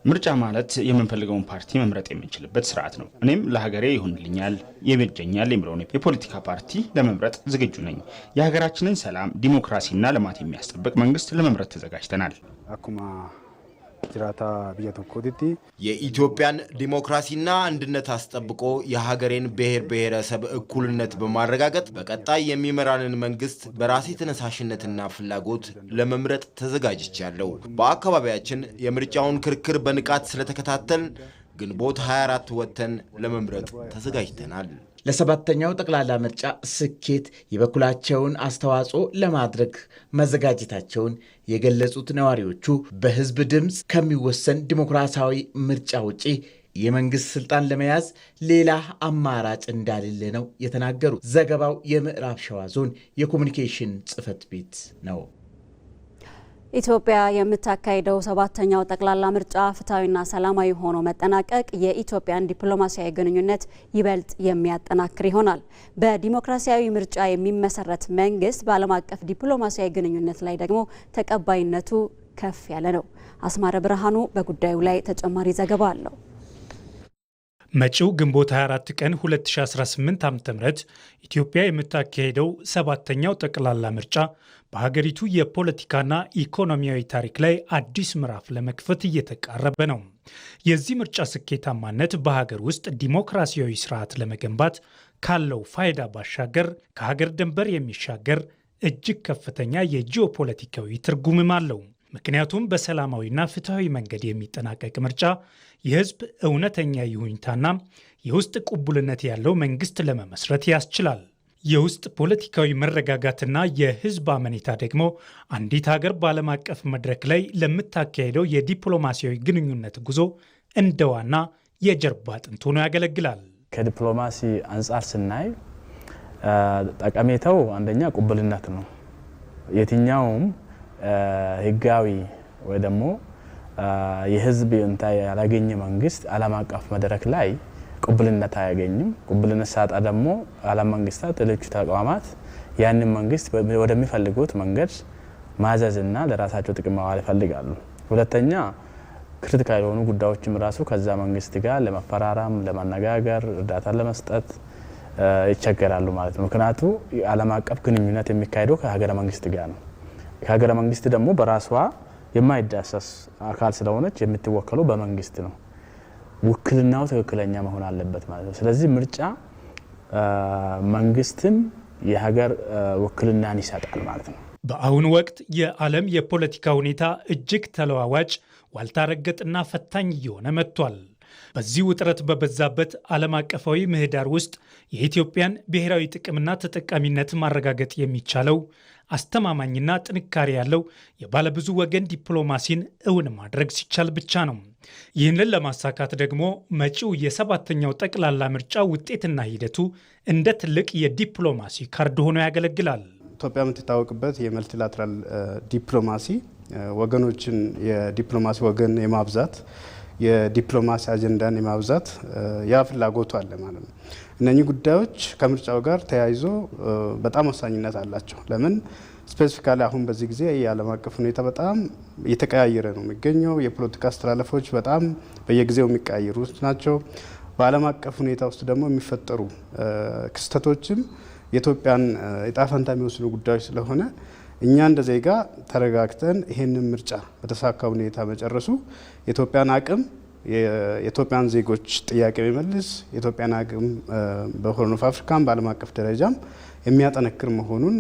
ምርጫ ማለት የምንፈልገውን ፓርቲ መምረጥ የምንችልበት ስርዓት ነው። እኔም ለሀገሬ ይሆንልኛል ይበጀኛል የሚለውን የፖለቲካ ፓርቲ ለመምረጥ ዝግጁ ነኝ። የሀገራችንን ሰላም፣ ዲሞክራሲና ልማት የሚያስጠብቅ መንግስት ለመምረጥ ተዘጋጅተናል። የኢትዮጵያን ዲሞክራሲና አንድነት አስጠብቆ የሀገሬን ብሔር ብሔረሰብ እኩልነት በማረጋገጥ በቀጣይ የሚመራንን መንግስት በራሴ ተነሳሽነትና ፍላጎት ለመምረጥ ተዘጋጅቻለሁ። በአካባቢያችን የምርጫውን ክርክር በንቃት ስለተከታተልን ግንቦት 24 ወጥተን ለመምረጥ ተዘጋጅተናል። ለሰባተኛው ጠቅላላ ምርጫ ስኬት የበኩላቸውን አስተዋጽኦ ለማድረግ መዘጋጀታቸውን የገለጹት ነዋሪዎቹ በህዝብ ድምፅ ከሚወሰን ዲሞክራሲያዊ ምርጫ ውጪ የመንግስት ስልጣን ለመያዝ ሌላ አማራጭ እንዳሌለ ነው የተናገሩት። ዘገባው የምዕራብ ሸዋ ዞን የኮሙኒኬሽን ጽሕፈት ቤት ነው። ኢትዮጵያ የምታካሄደው ሰባተኛው ጠቅላላ ምርጫ ፍትሐዊና ሰላማዊ ሆኖ መጠናቀቅ የኢትዮጵያን ዲፕሎማሲያዊ ግንኙነት ይበልጥ የሚያጠናክር ይሆናል። በዲሞክራሲያዊ ምርጫ የሚመሰረት መንግስት በዓለም አቀፍ ዲፕሎማሲያዊ ግንኙነት ላይ ደግሞ ተቀባይነቱ ከፍ ያለ ነው። አስማረ ብርሃኑ በጉዳዩ ላይ ተጨማሪ ዘገባ አለው። መጪው ግንቦት 24 ቀን 2018 ዓ.ም ኢትዮጵያ የምታካሄደው 7ኛው ጠቅላላ ምርጫ በሀገሪቱ የፖለቲካና ኢኮኖሚያዊ ታሪክ ላይ አዲስ ምዕራፍ ለመክፈት እየተቃረበ ነው። የዚህ ምርጫ ስኬታማነት በሀገር ውስጥ ዲሞክራሲያዊ ስርዓት ለመገንባት ካለው ፋይዳ ባሻገር ከሀገር ድንበር የሚሻገር እጅግ ከፍተኛ የጂኦፖለቲካዊ ትርጉምም አለው። ምክንያቱም በሰላማዊና ፍትሐዊ መንገድ የሚጠናቀቅ ምርጫ የህዝብ እውነተኛ ይሁንታና የውስጥ ቅቡልነት ያለው መንግስት ለመመስረት ያስችላል። የውስጥ ፖለቲካዊ መረጋጋትና የህዝብ አመኔታ ደግሞ አንዲት ሀገር በዓለም አቀፍ መድረክ ላይ ለምታካሄደው የዲፕሎማሲያዊ ግንኙነት ጉዞ እንደ ዋና የጀርባ አጥንት ሆኖ ያገለግላል። ከዲፕሎማሲ አንጻር ስናይ ጠቀሜታው አንደኛ ቅቡልነት ነው። የትኛውም ህጋዊ ወይ ደግሞ የህዝብ ይሁንታ ያላገኘ መንግስት ዓለም አቀፍ መድረክ ላይ ቅቡልነት አያገኝም። ቅቡልነት ሳጣ ደግሞ ዓለም መንግስታት፣ ሌሎች ተቋማት ያንን መንግስት ወደሚፈልጉት መንገድ ማዘዝና ለራሳቸው ጥቅም ማዋል ይፈልጋሉ። ሁለተኛ ክሪቲካል የሆኑ ጉዳዮችም ራሱ ከዛ መንግስት ጋር ለመፈራራም፣ ለማነጋገር፣ እርዳታ ለመስጠት ይቸገራሉ ማለት ነው። ምክንያቱ ዓለም አቀፍ ግንኙነት የሚካሄደው ከሀገረ መንግስት ጋር ነው። ከሀገረ መንግስት ደግሞ በራሷ የማይዳሰስ አካል ስለሆነች የምትወከለው በመንግስት ነው። ውክልናው ትክክለኛ መሆን አለበት ማለት ነው። ስለዚህ ምርጫ መንግስትም የሀገር ውክልናን ይሰጣል ማለት ነው። በአሁኑ ወቅት የዓለም የፖለቲካ ሁኔታ እጅግ ተለዋዋጭ፣ ዋልታ ረገጥና ፈታኝ እየሆነ መጥቷል። በዚህ ውጥረት በበዛበት ዓለም አቀፋዊ ምህዳር ውስጥ የኢትዮጵያን ብሔራዊ ጥቅምና ተጠቃሚነት ማረጋገጥ የሚቻለው አስተማማኝና ጥንካሬ ያለው የባለብዙ ወገን ዲፕሎማሲን እውን ማድረግ ሲቻል ብቻ ነው። ይህንን ለማሳካት ደግሞ መጪው የ7ኛው ጠቅላላ ምርጫ ውጤትና ሂደቱ እንደ ትልቅ የዲፕሎማሲ ካርድ ሆኖ ያገለግላል። ኢትዮጵያ የምትታወቅበት የመልቲላትራል ዲፕሎማሲ ወገኖችን የዲፕሎማሲ ወገን የማብዛት የዲፕሎማሲ አጀንዳን የማብዛት ያ ፍላጎቱ አለ ማለት ነው። እነኚህ ጉዳዮች ከምርጫው ጋር ተያይዞ በጣም ወሳኝነት አላቸው። ለምን ስፔሲፊካሊ አሁን በዚህ ጊዜ የዓለም አቀፍ ሁኔታ በጣም እየተቀያየረ ነው የሚገኘው። የፖለቲካ አስተላለፎች በጣም በየጊዜው የሚቀያየሩ ናቸው። በዓለም አቀፍ ሁኔታ ውስጥ ደግሞ የሚፈጠሩ ክስተቶችም የኢትዮጵያን ዕጣ ፈንታ የሚወስኑ ጉዳዮች ስለሆነ እኛ እንደ ዜጋ ተረጋግተን ይሄንን ምርጫ በተሳካ ሁኔታ መጨረሱ የኢትዮጵያን አቅም የኢትዮጵያን ዜጎች ጥያቄ የሚመልስ የኢትዮጵያን አቅም በሆርን ኦፍ አፍሪካም በዓለም አቀፍ ደረጃም የሚያጠነክር መሆኑን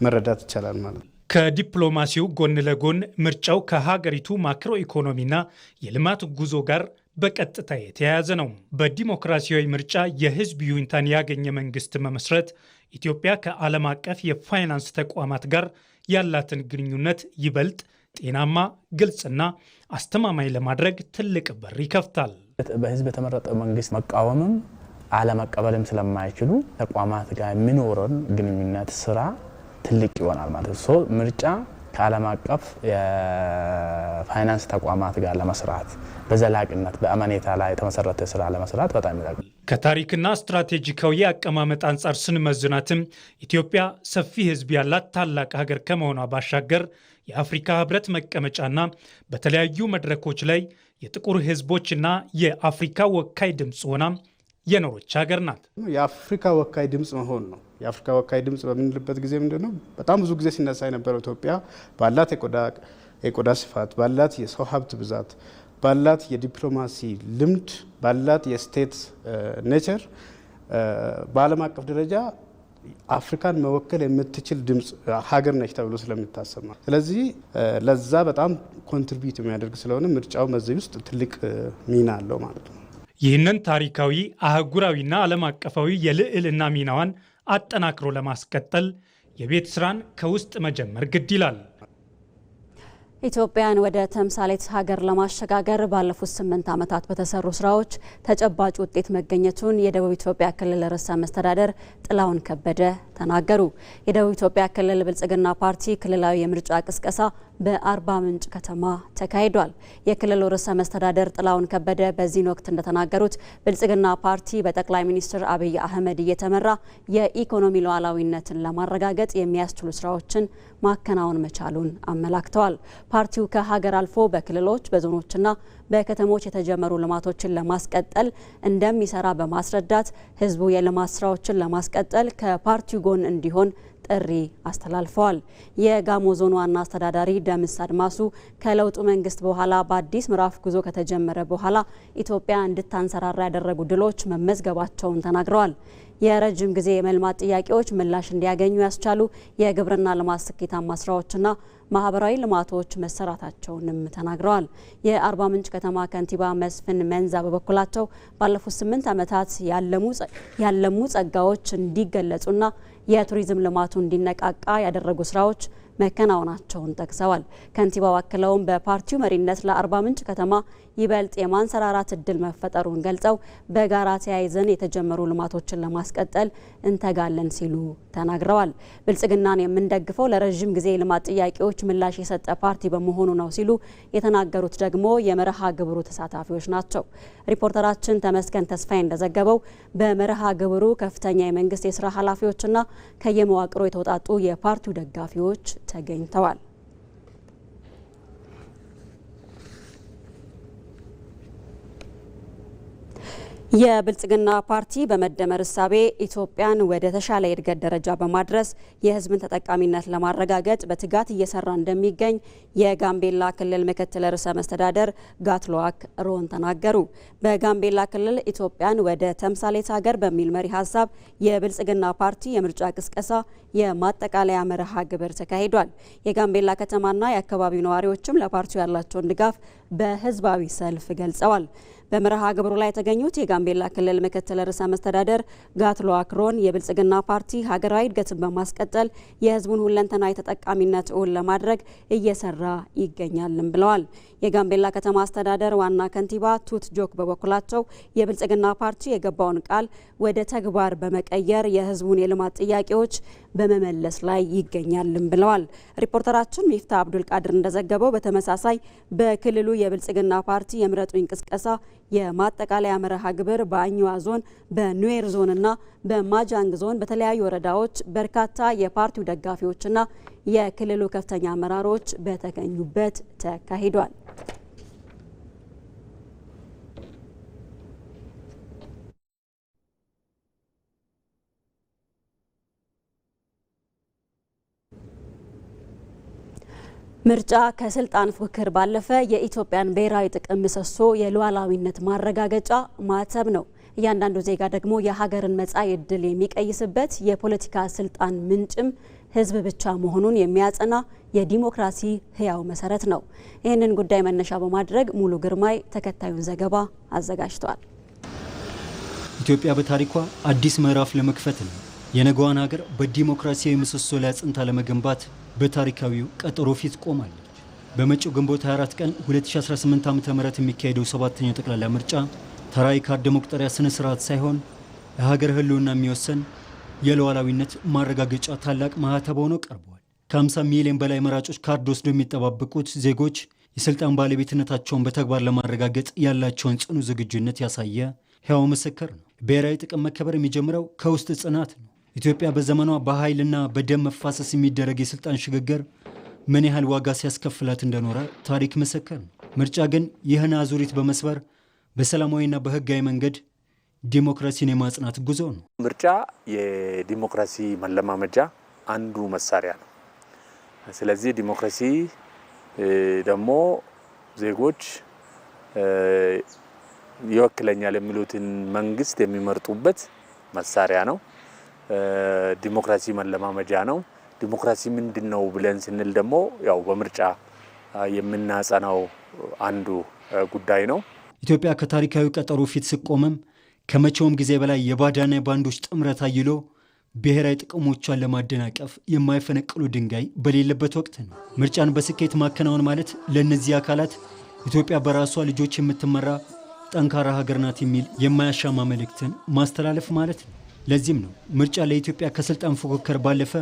መረዳት ይቻላል ማለት ነው። ከዲፕሎማሲው ጎን ለጎን ምርጫው ከሀገሪቱ ማክሮ ኢኮኖሚና የልማት ጉዞ ጋር በቀጥታ የተያያዘ ነው። በዲሞክራሲያዊ ምርጫ የህዝብ ይሁንታን ያገኘ መንግስት መመስረት ኢትዮጵያ ከዓለም አቀፍ የፋይናንስ ተቋማት ጋር ያላትን ግንኙነት ይበልጥ ጤናማ፣ ግልጽና አስተማማኝ ለማድረግ ትልቅ በር ይከፍታል። በህዝብ የተመረጠ መንግስት መቃወምም አለመቀበልም ስለማይችሉ ተቋማት ጋር የሚኖረን ግንኙነት ስራ ትልቅ ይሆናል ማለት ነው። ምርጫ ከዓለም አቀፍ የፋይናንስ ተቋማት ጋር ለመስራት በዘላቂነት በአመኔታ ላይ የተመሰረተ ስራ ለመስራት በጣም ይጠቅማል። ከታሪክና ስትራቴጂካዊ አቀማመጥ አንጻር ስንመዝናትም ኢትዮጵያ ሰፊ ህዝብ ያላት ታላቅ ሀገር ከመሆኗ ባሻገር የአፍሪካ ህብረት መቀመጫና በተለያዩ መድረኮች ላይ የጥቁር ህዝቦችና የአፍሪካ ወካይ ድምፅ ሆና የኖረች ሀገር ናት። የአፍሪካ ወካይ ድምፅ መሆን ነው። የአፍሪካ ወካይ ድምፅ በምንልበት ጊዜ ምንድነው በጣም ብዙ ጊዜ ሲነሳ የነበረው ኢትዮጵያ ባላት የቆዳ ስፋት፣ ባላት የሰው ሀብት ብዛት፣ ባላት የዲፕሎማሲ ልምድ፣ ባላት የስቴት ኔቸር በዓለም አቀፍ ደረጃ አፍሪካን መወከል የምትችል ድምፅ ሀገር ነች ተብሎ ስለሚታሰብ ነው። ስለዚህ ለዛ በጣም ኮንትሪቢዩት የሚያደርግ ስለሆነ ምርጫው በዚህ ውስጥ ትልቅ ሚና አለው ማለት ነው። ይህንን ታሪካዊ አህጉራዊና ዓለም አቀፋዊ የልዕልና ሚናዋን አጠናክሮ ለማስቀጠል የቤት ስራን ከውስጥ መጀመር ግድ ይላል። ኢትዮጵያን ወደ ተምሳሌት ሀገር ለማሸጋገር ባለፉት 8 ዓመታት በተሰሩ ስራዎች ተጨባጭ ውጤት መገኘቱን የደቡብ ኢትዮጵያ ክልል ርዕሰ መስተዳደር ጥላሁን ከበደ ተናገሩ። የደቡብ ኢትዮጵያ ክልል ብልጽግና ፓርቲ ክልላዊ የምርጫ ቅስቀሳ በአርባ ምንጭ ከተማ ተካሂዷል። የክልሉ ርዕሰ መስተዳደር ጥላሁን ከበደ በዚህ ወቅት እንደተናገሩት ብልጽግና ፓርቲ በጠቅላይ ሚኒስትር አብይ አህመድ እየተመራ የኢኮኖሚ ሉዓላዊነትን ለማረጋገጥ የሚያስችሉ ስራዎችን ማከናወን መቻሉን አመላክተዋል። ፓርቲው ከሀገር አልፎ በክልሎች በዞኖችና በከተሞች የተጀመሩ ልማቶችን ለማስቀጠል እንደሚሰራ በማስረዳት ህዝቡ የልማት ስራዎችን ለማስቀጠል ከፓርቲው ጎን እንዲሆን ጥሪ አስተላልፈዋል። የጋሞ ዞን ዋና አስተዳዳሪ ደምስ አድማሱ ከለውጡ መንግስት በኋላ በአዲስ ምዕራፍ ጉዞ ከተጀመረ በኋላ ኢትዮጵያ እንድታንሰራራ ያደረጉ ድሎች መመዝገባቸውን ተናግረዋል። የረጅም ጊዜ የመልማት ጥያቄዎች ምላሽ እንዲያገኙ ያስቻሉ የግብርና ልማት ስኬታማ ስራዎችና ማህበራዊ ልማቶች መሰራታቸውንም ተናግረዋል። የአርባ ምንጭ ከተማ ከንቲባ መስፍን መንዛ በበኩላቸው ባለፉት 8 ዓመታት ያለሙ ጸጋዎች እንዲገለጹና የቱሪዝም ልማቱ እንዲነቃቃ ያደረጉ ስራዎች መከናወናቸውን ጠቅሰዋል። ከንቲባው አክለውም በፓርቲው መሪነት ለአርባ ምንጭ ከተማ ይበልጥ የማንሰራራት እድል መፈጠሩን ገልጸው በጋራ ተያይዘን የተጀመሩ ልማቶችን ለማስቀጠል እንተጋለን ሲሉ ተናግረዋል። ብልጽግናን የምንደግፈው ለረጅም ጊዜ የልማት ጥያቄዎች ምላሽ የሰጠ ፓርቲ በመሆኑ ነው ሲሉ የተናገሩት ደግሞ የመርሃ ግብሩ ተሳታፊዎች ናቸው። ሪፖርተራችን ተመስገን ተስፋዬ እንደዘገበው በመርሃ ግብሩ ከፍተኛ የመንግስት የስራ ኃላፊዎችና ከየመዋቅሩ የተውጣጡ የፓርቲው ደጋፊዎች ተገኝተዋል። የብልጽግና ፓርቲ በመደመር እሳቤ ኢትዮጵያን ወደ ተሻለ የእድገት ደረጃ በማድረስ የሕዝብን ተጠቃሚነት ለማረጋገጥ በትጋት እየሰራ እንደሚገኝ የጋምቤላ ክልል ምክትል ርዕሰ መስተዳደር ጋትሉአክ ሮን ተናገሩ። በጋምቤላ ክልል ኢትዮጵያን ወደ ተምሳሌት ሀገር በሚል መሪ ሀሳብ የብልጽግና ፓርቲ የምርጫ ቅስቀሳ የማጠቃለያ መርሃ ግብር ተካሂዷል። የጋምቤላ ከተማና የአካባቢው ነዋሪዎችም ለፓርቲው ያላቸውን ድጋፍ በህዝባዊ ሰልፍ ገልጸዋል። በመርሃ ግብሩ ላይ የተገኙት የጋምቤላ ክልል ምክትል ርዕሰ መስተዳደር ጋትሉአክ ሮን የብልጽግና ፓርቲ ሀገራዊ እድገትን በማስቀጠል የህዝቡን ሁለንተናዊ ተጠቃሚነት እውን ለማድረግ እየሰራ ይገኛልም ብለዋል። የጋምቤላ ከተማ አስተዳደር ዋና ከንቲባ ቱት ጆክ በበኩላቸው የብልጽግና ፓርቲ የገባውን ቃል ወደ ተግባር በመቀየር የህዝቡን የልማት ጥያቄዎች በመመለስ ላይ ይገኛልም ብለዋል። ሪፖርተራችን ሚፍታ አብዱል ቃድር እንደዘገበው በተመሳሳይ በክልሉ የብልጽግና ፓርቲ የምረጡኝ ቅስቀሳ የማጠቃለያ መርሃ ግብር በአኝዋ ዞን፣ በኑዌር ዞንና በማጃንግ ዞን በተለያዩ ወረዳዎች በርካታ የፓርቲው ደጋፊዎችና የክልሉ ከፍተኛ አመራሮች በተገኙበት ተካሂዷል። ምርጫ ከስልጣን ፉክክር ባለፈ የኢትዮጵያን ብሔራዊ ጥቅም ምሰሶ የሉዓላዊነት ማረጋገጫ ማተብ ነው። እያንዳንዱ ዜጋ ደግሞ የሀገርን መጻኢ ዕድል የሚቀይስበት የፖለቲካ ስልጣን ምንጭም ህዝብ ብቻ መሆኑን የሚያጸና የዲሞክራሲ ህያው መሰረት ነው። ይህንን ጉዳይ መነሻ በማድረግ ሙሉ ግርማይ ተከታዩን ዘገባ አዘጋጅቷል። ኢትዮጵያ በታሪኳ አዲስ ምዕራፍ ለመክፈት ነው። የነገዋን ሀገር በዲሞክራሲያዊ ምሰሶ ላይ አጽንታ ለመገንባት በታሪካዊው ቀጠሮ ፊት ቆማለች። በመጪው ግንቦት 24 ቀን 2018 ዓ.ም የሚካሄደው 7ኛው ጠቅላላ ምርጫ ተራ የካርድ መቁጠሪያ ስነ ስርዓት ሳይሆን የሀገር ህልውና የሚወሰን የሉዓላዊነት ማረጋገጫ ታላቅ ማህተም ሆኖ ቀርቧል። ከ50 ሚሊዮን በላይ መራጮች ካርድ ወስደው የሚጠባበቁት ዜጎች የስልጣን ባለቤትነታቸውን በተግባር ለማረጋገጥ ያላቸውን ጽኑ ዝግጁነት ያሳየ ሕያው ምስክር ነው። ብሔራዊ ጥቅም መከበር የሚጀምረው ከውስጥ ጽናት ነው። ኢትዮጵያ በዘመኗ በኃይልና በደም መፋሰስ የሚደረግ የስልጣን ሽግግር ምን ያህል ዋጋ ሲያስከፍላት እንደኖረ ታሪክ ምስክር ነው። ምርጫ ግን ይህን አዙሪት በመስበር በሰላማዊና በህጋዊ መንገድ ዲሞክራሲን የማጽናት ጉዞ ነው። ምርጫ የዲሞክራሲ መለማመጃ አንዱ መሳሪያ ነው። ስለዚህ ዲሞክራሲ ደግሞ ዜጎች ይወክለኛል የሚሉትን መንግስት የሚመርጡበት መሳሪያ ነው። ዲሞክራሲ መለማመጃ ነው። ዲሞክራሲ ምንድነው ብለን ስንል ደግሞ ያው በምርጫ የምናጸናው አንዱ ጉዳይ ነው። ኢትዮጵያ ከታሪካዊ ቀጠሮ ፊት ስቆምም ከመቼውም ጊዜ በላይ የባዳና የባንዶች ጥምረት አይሎ ብሔራዊ ጥቅሞቿን ለማደናቀፍ የማይፈነቅሉ ድንጋይ በሌለበት ወቅት ነው። ምርጫን በስኬት ማከናወን ማለት ለእነዚህ አካላት ኢትዮጵያ በራሷ ልጆች የምትመራ ጠንካራ ሀገር ናት የሚል የማያሻማ መልእክትን ማስተላለፍ ማለት ነው። ለዚህም ነው ምርጫ ለኢትዮጵያ ከስልጣን ፉክክር ባለፈ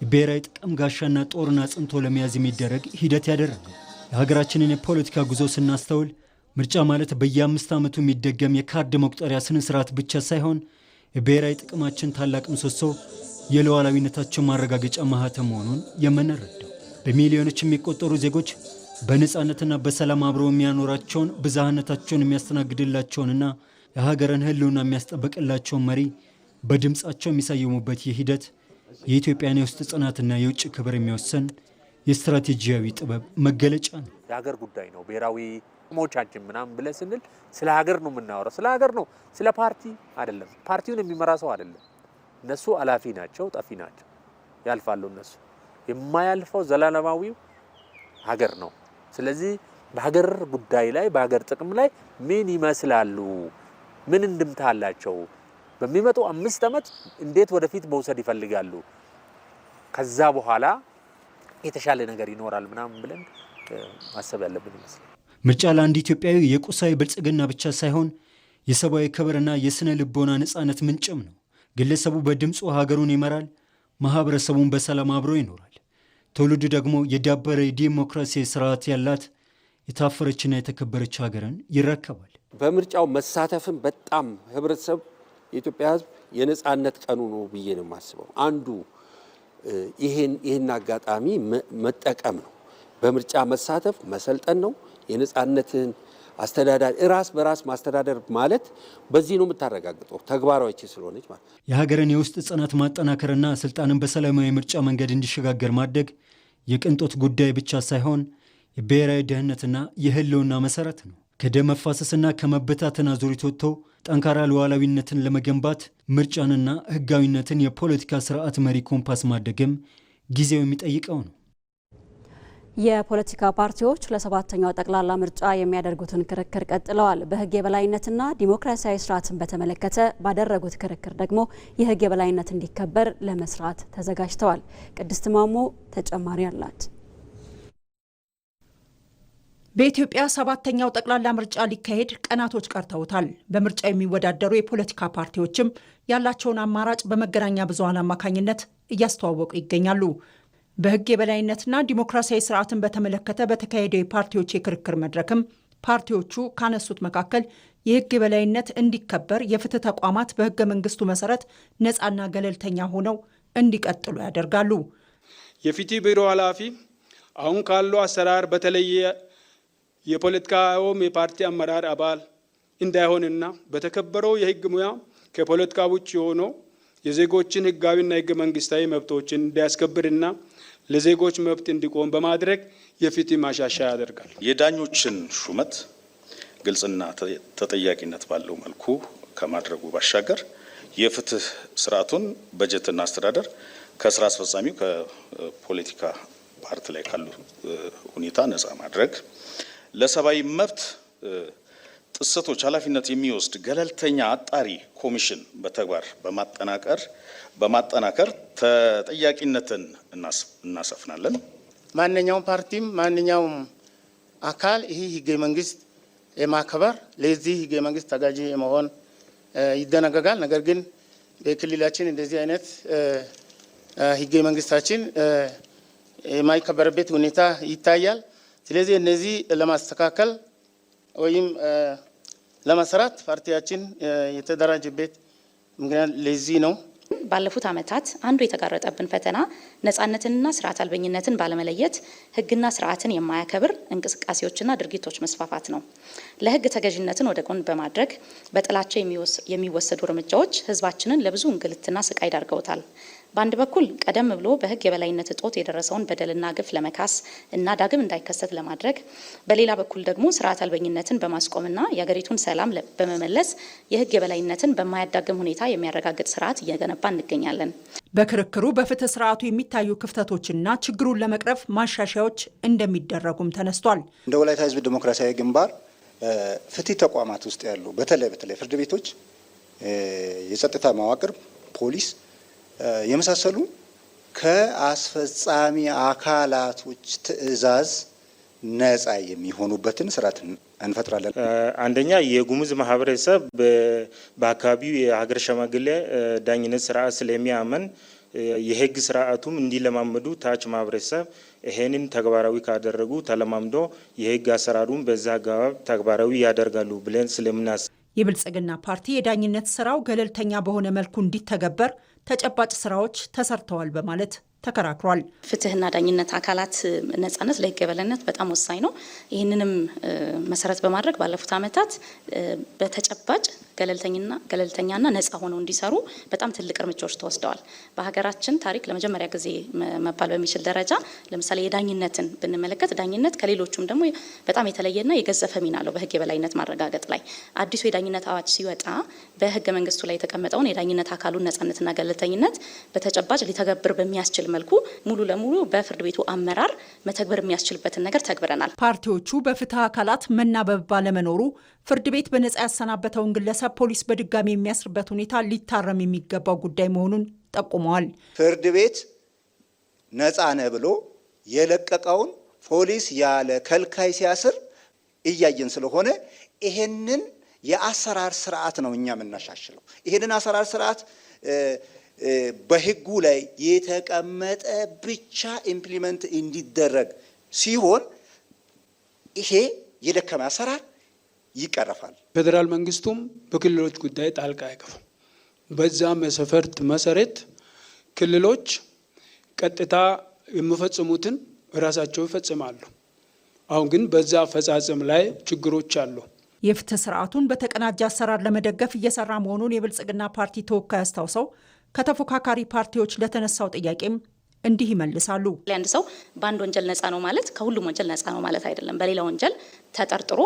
የብሔራዊ ጥቅም ጋሻና ጦርና ጽንቶ ለመያዝ የሚደረግ ሂደት ያደረገው። የሀገራችንን የፖለቲካ ጉዞ ስናስተውል ምርጫ ማለት በየ5 ዓመቱ የሚደገም የካርድ መቁጠሪያ ስነ ስርዓት ብቻ ሳይሆን የብሔራዊ ጥቅማችን ታላቅ ምሰሶ፣ የሉዓላዊነታችን ማረጋገጫ ማህተም መሆኑን የምንረዳው። በሚሊዮኖች የሚቆጠሩ ዜጎች በነጻነትና በሰላም አብረው የሚያኖራቸውን ብዝሃነታቸውን የሚያስተናግድላቸውንና የሀገርን ህልውና የሚያስጠብቅላቸውን መሪ በድምፃቸው የሚሰየሙበት ይህ ሂደት የኢትዮጵያን የውስጥ ጽናትና የውጭ ክብር የሚወሰን የስትራቴጂያዊ ጥበብ መገለጫ ነው። የሀገር ጉዳይ ነው። ብሔራዊ ጥቅሞቻችን ምናምን ብለን ስንል ስለ ሀገር ነው የምናወራው። ስለ ሀገር ነው፣ ስለ ፓርቲ አይደለም። ፓርቲውን የሚመራ ሰው አይደለም። እነሱ አላፊ ናቸው፣ ጠፊ ናቸው፣ ያልፋሉ። እነሱ የማያልፈው ዘላለማዊው ሀገር ነው። ስለዚህ በሀገር ጉዳይ ላይ በሀገር ጥቅም ላይ ምን ይመስላሉ፣ ምን እንድምታ አላቸው፣ በሚመጡ 5 ዓመት እንዴት ወደፊት መውሰድ ይፈልጋሉ፣ ከዛ በኋላ የተሻለ ነገር ይኖራል ምናምን ብለን ማሰብ ያለብን ይመስላል። ምርጫ ለአንድ ኢትዮጵያዊ የቁሳዊ ብልጽግና ብቻ ሳይሆን የሰብአዊ ክብርና የስነ ልቦና ነጻነት ምንጭም ነው። ግለሰቡ በድምፁ ሀገሩን ይመራል፣ ማህበረሰቡን በሰላም አብሮ ይኖራል። ትውልዱ ደግሞ የዳበረ የዲሞክራሲ ስርዓት ያላት የታፈረችና የተከበረች ሀገርን ይረከባል። በምርጫው መሳተፍም በጣም ህብረተሰብ የኢትዮጵያ ህዝብ የነጻነት ቀኑ ነው ብዬ ነው የማስበው። አንዱ ይሄን አጋጣሚ መጠቀም ነው። በምርጫ መሳተፍ መሰልጠን ነው። የነጻነትን አስተዳደር ራስ በራስ ማስተዳደር ማለት በዚህ ነው የምታረጋግጠው፣ ተግባራዊ ስለሆነች ማለት። የሀገርን የውስጥ ጽናት ማጠናከርና ስልጣንን በሰላማዊ ምርጫ መንገድ እንዲሸጋገር ማድረግ የቅንጦት ጉዳይ ብቻ ሳይሆን የብሔራዊ ደህንነትና የህልውና መሰረት ነው። ከደም መፋሰስና ከመበታተን አዙሪት ወጥቶ ጠንካራ ሉዓላዊነትን ለመገንባት ምርጫንና ህጋዊነትን የፖለቲካ ስርዓት መሪ ኮምፓስ ማድረግም ጊዜው የሚጠይቀው ነው። የፖለቲካ ፓርቲዎች ለ7ኛው ጠቅላላ ምርጫ የሚያደርጉትን ክርክር ቀጥለዋል። በህግ የበላይነትና ዲሞክራሲያዊ ስርዓትን በተመለከተ ባደረጉት ክርክር ደግሞ የህግ የበላይነት እንዲከበር ለመስራት ተዘጋጅተዋል። ቅድስት ማሞ ተጨማሪ አላት። በኢትዮጵያ 7ኛው ጠቅላላ ምርጫ ሊካሄድ ቀናቶች ቀርተውታል። በምርጫ የሚወዳደሩ የፖለቲካ ፓርቲዎችም ያላቸውን አማራጭ በመገናኛ ብዙሃን አማካኝነት እያስተዋወቁ ይገኛሉ። በህግ የበላይነትና ዲሞክራሲያዊ ስርዓትን በተመለከተ በተካሄደው የፓርቲዎች የክርክር መድረክም ፓርቲዎቹ ካነሱት መካከል የህግ የበላይነት እንዲከበር፣ የፍትህ ተቋማት በህገ መንግስቱ መሰረት ነፃና ገለልተኛ ሆነው እንዲቀጥሉ ያደርጋሉ። የፍትህ ቢሮ ኃላፊ አሁን ካለው አሰራር በተለየ የፖለቲካውም የፓርቲ አመራር አባል እንዳይሆንና በተከበረው የህግ ሙያ ከፖለቲካ ውጭ ሆኖ የዜጎችን ህጋዊና ህገ መንግስታዊ መብቶችን እንዲያስከብርና ለዜጎች መብት እንዲቆም በማድረግ የፍትህ ማሻሻያ ያደርጋል። የዳኞችን ሹመት ግልጽና ተጠያቂነት ባለው መልኩ ከማድረጉ ባሻገር የፍትህ ስርዓቱን በጀትና አስተዳደር ከስራ አስፈጻሚው ከፖለቲካ ፓርቲ ላይ ካሉ ሁኔታ ነፃ ማድረግ፣ ለሰብአዊ መብት ጥሰቶች ኃላፊነት የሚወስድ ገለልተኛ አጣሪ ኮሚሽን በተግባር በማጠናከር ተጠያቂነትን እናሰፍናለን። ማንኛውም ፓርቲም ማንኛውም አካል ይህ ህገ መንግስት የማከበር ለዚህ ህገ መንግስት ተጋጂ መሆን ይደነገጋል። ነገር ግን በክልላችን እንደዚህ አይነት ህገ መንግስታችን የማይከበርበት ሁኔታ ይታያል። ስለዚህ እነዚህ ለማስተካከል ወይም ለመስራት ፓርቲያችን የተደራጀበት ምክንያት ለዚህ ነው። ባለፉት ዓመታት አንዱ የተጋረጠብን ፈተና ነፃነትንና ስርዓት አልበኝነትን ባለመለየት ህግና ስርዓትን የማያከብር እንቅስቃሴዎችና ድርጊቶች መስፋፋት ነው። ለህግ ተገዥነትን ወደ ጎን በማድረግ በጥላቻ የሚወሰዱ እርምጃዎች ህዝባችንን ለብዙ እንግልትና ስቃይ ዳርገውታል። በአንድ በኩል ቀደም ብሎ በህግ የበላይነት እጦት የደረሰውን በደልና ግፍ ለመካስ እና ዳግም እንዳይከሰት ለማድረግ፣ በሌላ በኩል ደግሞ ስርዓት አልበኝነትን በማስቆምና የሀገሪቱን ሰላም በመመለስ የህግ የበላይነትን በማያዳግም ሁኔታ የሚያረጋግጥ ስርዓት እየገነባ እንገኛለን። በክርክሩ በፍትህ ስርዓቱ የሚታዩ ክፍተቶችና ችግሩን ለመቅረፍ ማሻሻያዎች እንደሚደረጉም ተነስቷል። እንደ ወላይታ ህዝብ ዲሞክራሲያዊ ግንባር ፍትህ ተቋማት ውስጥ ያሉ በተለይ ፍርድ ቤቶች፣ የጸጥታ መዋቅር፣ ፖሊስ የመሳሰሉ ከአስፈጻሚ አካላቶች ትዕዛዝ ነፃ የሚሆኑበትን ስርዓት እንፈጥራለን። አንደኛ የጉሙዝ ማህበረሰብ በአካባቢው የሀገር ሽማግሌ ዳኝነት ስርዓት ስለሚያመን የህግ ስርዓቱም እንዲለማመዱ ታች ማህበረሰብ ይሄንን ተግባራዊ ካደረጉ ተለማምዶ የህግ አሰራሩን በዛ አግባብ ተግባራዊ ያደርጋሉ ብለን ስለምናስብ የብልጽግና ፓርቲ የዳኝነት ስራው ገለልተኛ በሆነ መልኩ እንዲተገበር ተጨባጭ ስራዎች ተሰርተዋል በማለት ተከራክሯል። ፍትህና ዳኝነት አካላት ነጻነት ለህግ የበላይነት በጣም ወሳኝ ነው። ይህንንም መሰረት በማድረግ ባለፉት ዓመታት በተጨባጭ ገለልተኛና ነጻ ሆነው እንዲሰሩ በጣም ትልቅ እርምጃዎች ተወስደዋል። በሀገራችን ታሪክ ለመጀመሪያ ጊዜ መባል በሚችል ደረጃ ለምሳሌ የዳኝነትን ብንመለከት ዳኝነት ከሌሎቹም ደግሞ በጣም የተለየና የገዘፈ ሚና አለው በህግ የበላይነት ማረጋገጥ ላይ። አዲሱ የዳኝነት አዋጅ ሲወጣ በህገ መንግስቱ ላይ የተቀመጠውን የዳኝነት አካሉን ነጻነትና ገለልተኝነት በተጨባጭ ሊተገብር በሚያስችል መልኩ ሙሉ ለሙሉ በፍርድ ቤቱ አመራር መተግበር የሚያስችልበትን ነገር ተግብረናል። ፓርቲዎቹ በፍትህ አካላት መናበብ ባለመኖሩ ፍርድ ቤት በነጻ ያሰናበተውን ግለሰብ ፖሊስ በድጋሚ የሚያስርበት ሁኔታ ሊታረም የሚገባው ጉዳይ መሆኑን ጠቁመዋል። ፍርድ ቤት ነፃ ነህ ብሎ የለቀቀውን ፖሊስ ያለ ከልካይ ሲያስር እያየን ስለሆነ ይሄንን የአሰራር ስርዓት ነው እኛ የምናሻሽለው። ይሄንን አሰራር ስርዓት በህጉ ላይ የተቀመጠ ብቻ ኢምፕሊመንት እንዲደረግ ሲሆን ይሄ የደከመ አሰራር ይቀረፋል። ፌዴራል መንግስቱም በክልሎች ጉዳይ ጣልቃ አይገባም። በዛ መስፈርት መሰረት ክልሎች ቀጥታ የሚፈጽሙትን ራሳቸው ይፈጽማሉ። አሁን ግን በዛ አፈጻጸም ላይ ችግሮች አሉ። የፍትህ ስርዓቱን በተቀናጀ አሰራር ለመደገፍ እየሰራ መሆኑን የብልጽግና ፓርቲ ተወካይ አስታውሰው ከተፎካካሪ ፓርቲዎች ለተነሳው ጥያቄም እንዲህ ይመልሳሉ። አንድ ሰው በአንድ ወንጀል ነፃ ነው ማለት ከሁሉም ወንጀል ነፃ ነው ማለት አይደለም። በሌላ ወንጀል ተጠርጥሮ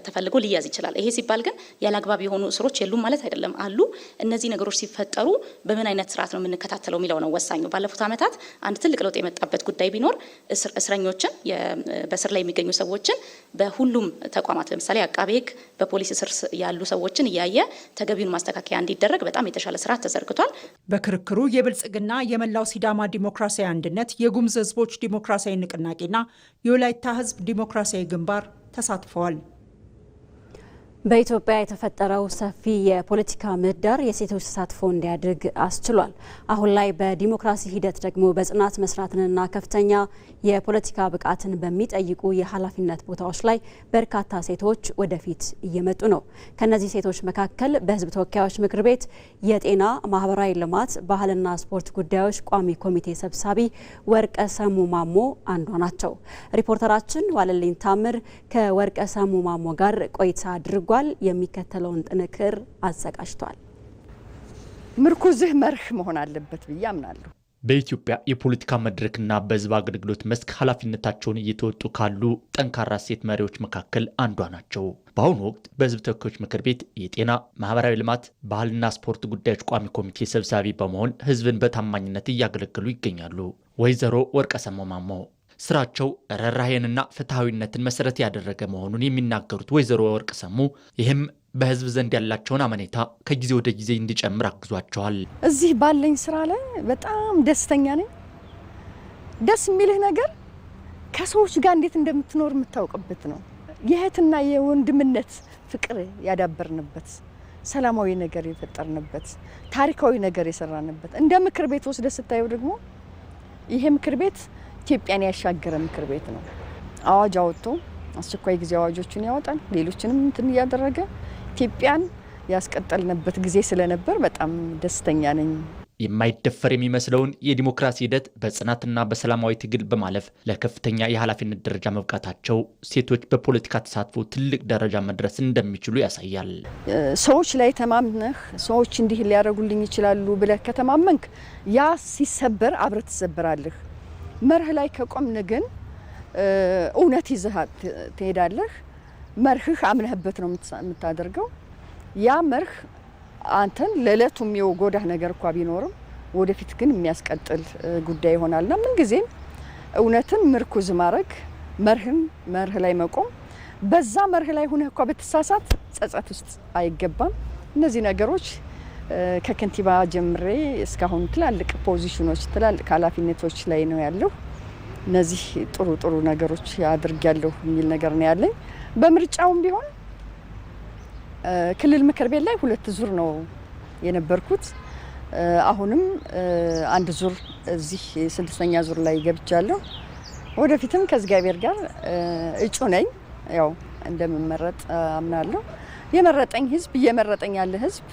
ተፈልጎ ሊያዝ ይችላል። ይሄ ሲባል ግን ያለአግባብ የሆኑ እስሮች የሉም ማለት አይደለም፣ አሉ። እነዚህ ነገሮች ሲፈጠሩ በምን አይነት ስርዓት ነው የምንከታተለው የሚለው ነው ወሳኙ። ባለፉት ዓመታት አንድ ትልቅ ለውጥ የመጣበት ጉዳይ ቢኖር እስረኞችን በስር ላይ የሚገኙ ሰዎችን በሁሉም ተቋማት ለምሳሌ አቃቤ ሕግ በፖሊስ እስር ያሉ ሰዎችን እያየ ተገቢውን ማስተካከያ እንዲደረግ በጣም የተሻለ ስርዓት ተዘርግቷል። በክርክሩ የብልጽግና የመላው ሲዳማ ዲሞክራሲያዊ አንድነት፣ የጉሙዝ ህዝቦች ዲሞክራሲያዊ ንቅናቄና የወላይታ ህዝብ ዲሞክራሲያዊ ግንባር ተሳትፈዋል። በኢትዮጵያ የተፈጠረው ሰፊ የፖለቲካ ምህዳር የሴቶች ተሳትፎ እንዲያድግ አስችሏል። አሁን ላይ በዲሞክራሲ ሂደት ደግሞ በጽናት መስራትንና ከፍተኛ የፖለቲካ ብቃትን በሚጠይቁ የኃላፊነት ቦታዎች ላይ በርካታ ሴቶች ወደፊት እየመጡ ነው። ከነዚህ ሴቶች መካከል በህዝብ ተወካዮች ምክር ቤት የጤና፣ ማህበራዊ ልማት፣ ባህልና ስፖርት ጉዳዮች ቋሚ ኮሚቴ ሰብሳቢ ወርቀ ሰሙ ማሞ አንዷ ናቸው። ሪፖርተራችን ዋለልኝ ታምር ከወርቀ ሰሙ ማሞ ጋር ቆይታ አድርጓል። የሚከተለውን ጥንቅር አዘጋጅቷል። ምርኩዝህ መርህ መሆን አለበት ብዬ አምናለሁ። በኢትዮጵያ የፖለቲካ መድረክና በህዝብ አገልግሎት መስክ ኃላፊነታቸውን እየተወጡ ካሉ ጠንካራ ሴት መሪዎች መካከል አንዷ ናቸው። በአሁኑ ወቅት በህዝብ ተወካዮች ምክር ቤት የጤና፣ ማህበራዊ ልማት፣ ባህልና ስፖርት ጉዳዮች ቋሚ ኮሚቴ ሰብሳቢ በመሆን ህዝብን በታማኝነት እያገለገሉ ይገኛሉ። ወይዘሮ ወርቀ ሰሙ ማሞ ስራቸው ርህራሄንና ፍትሐዊነትን መሰረት ያደረገ መሆኑን የሚናገሩት ወይዘሮ ወርቀ ሰሙ ይህም በህዝብ ዘንድ ያላቸውን አመኔታ ከጊዜ ወደ ጊዜ እንዲጨምር አግዟቸዋል። እዚህ ባለኝ ስራ ላይ በጣም ደስተኛ ነኝ። ደስ የሚልህ ነገር ከሰዎች ጋር እንዴት እንደምትኖር የምታውቅበት ነው። የእህትና የወንድምነት ፍቅር ያዳበርንበት፣ ሰላማዊ ነገር የፈጠርንበት፣ ታሪካዊ ነገር የሰራንበት እንደ ምክር ቤት ወስደ ስታየው ደግሞ ይሄ ምክር ቤት ኢትዮጵያን ያሻገረ ምክር ቤት ነው። አዋጅ አወጥቶ አስቸኳይ ጊዜ አዋጆችን ያወጣል፣ ሌሎችንም እንትን እያደረገ ኢትዮጵያን ያስቀጠልንበት ጊዜ ስለነበር በጣም ደስተኛ ነኝ። የማይደፈር የሚመስለውን የዲሞክራሲ ሂደት በጽናትና በሰላማዊ ትግል በማለፍ ለከፍተኛ የኃላፊነት ደረጃ መብቃታቸው ሴቶች በፖለቲካ ተሳትፎ ትልቅ ደረጃ መድረስ እንደሚችሉ ያሳያል። ሰዎች ላይ ተማምነህ ሰዎች እንዲህ ሊያደርጉልኝ ይችላሉ ብለህ ከተማመንክ ያ ሲሰበር አብረህ ትሰበራለህ። መርህ ላይ ከቆምን ግን እውነት ይዘህ ትሄዳለህ። መርህህ አምነህበት ነው የምታደርገው። ያ መርህ አንተን ለዕለቱ የሚጎዳህ ነገር እንኳ ቢኖርም ወደፊት ግን የሚያስቀጥል ጉዳይ ይሆናልና ምንጊዜም እውነትን ምርኩዝ ማድረግ፣ መርህ ላይ መቆም፣ በዛ መርህ ላይ ሆነህ እንኳ በተሳሳት ጸጸት ውስጥ አይገባም። እነዚህ ነገሮች ከከንቲባ ጀምሬ እስካሁን ትላልቅ ፖዚሽኖች ትላልቅ ኃላፊነቶች ላይ ነው ያለው። እነዚህ ጥሩ ነገሮች አድርጌያለሁ የሚል ነገር ነው ያለኝ። በምርጫውም ቢሆን ክልል ምክር ቤት ላይ 2 ዙር ነው የነበርኩት። አሁንም 1 ዙር እዚህ 6ኛ ዙር ላይ ገብቻለሁ። ወደፊትም ከእግዚአብሔር ጋር እጩ ነኝ። ያው እንደምመረጥ አምናለሁ። የመረጠኝ ህዝብ እየመረጠኝ ያለ ህዝብ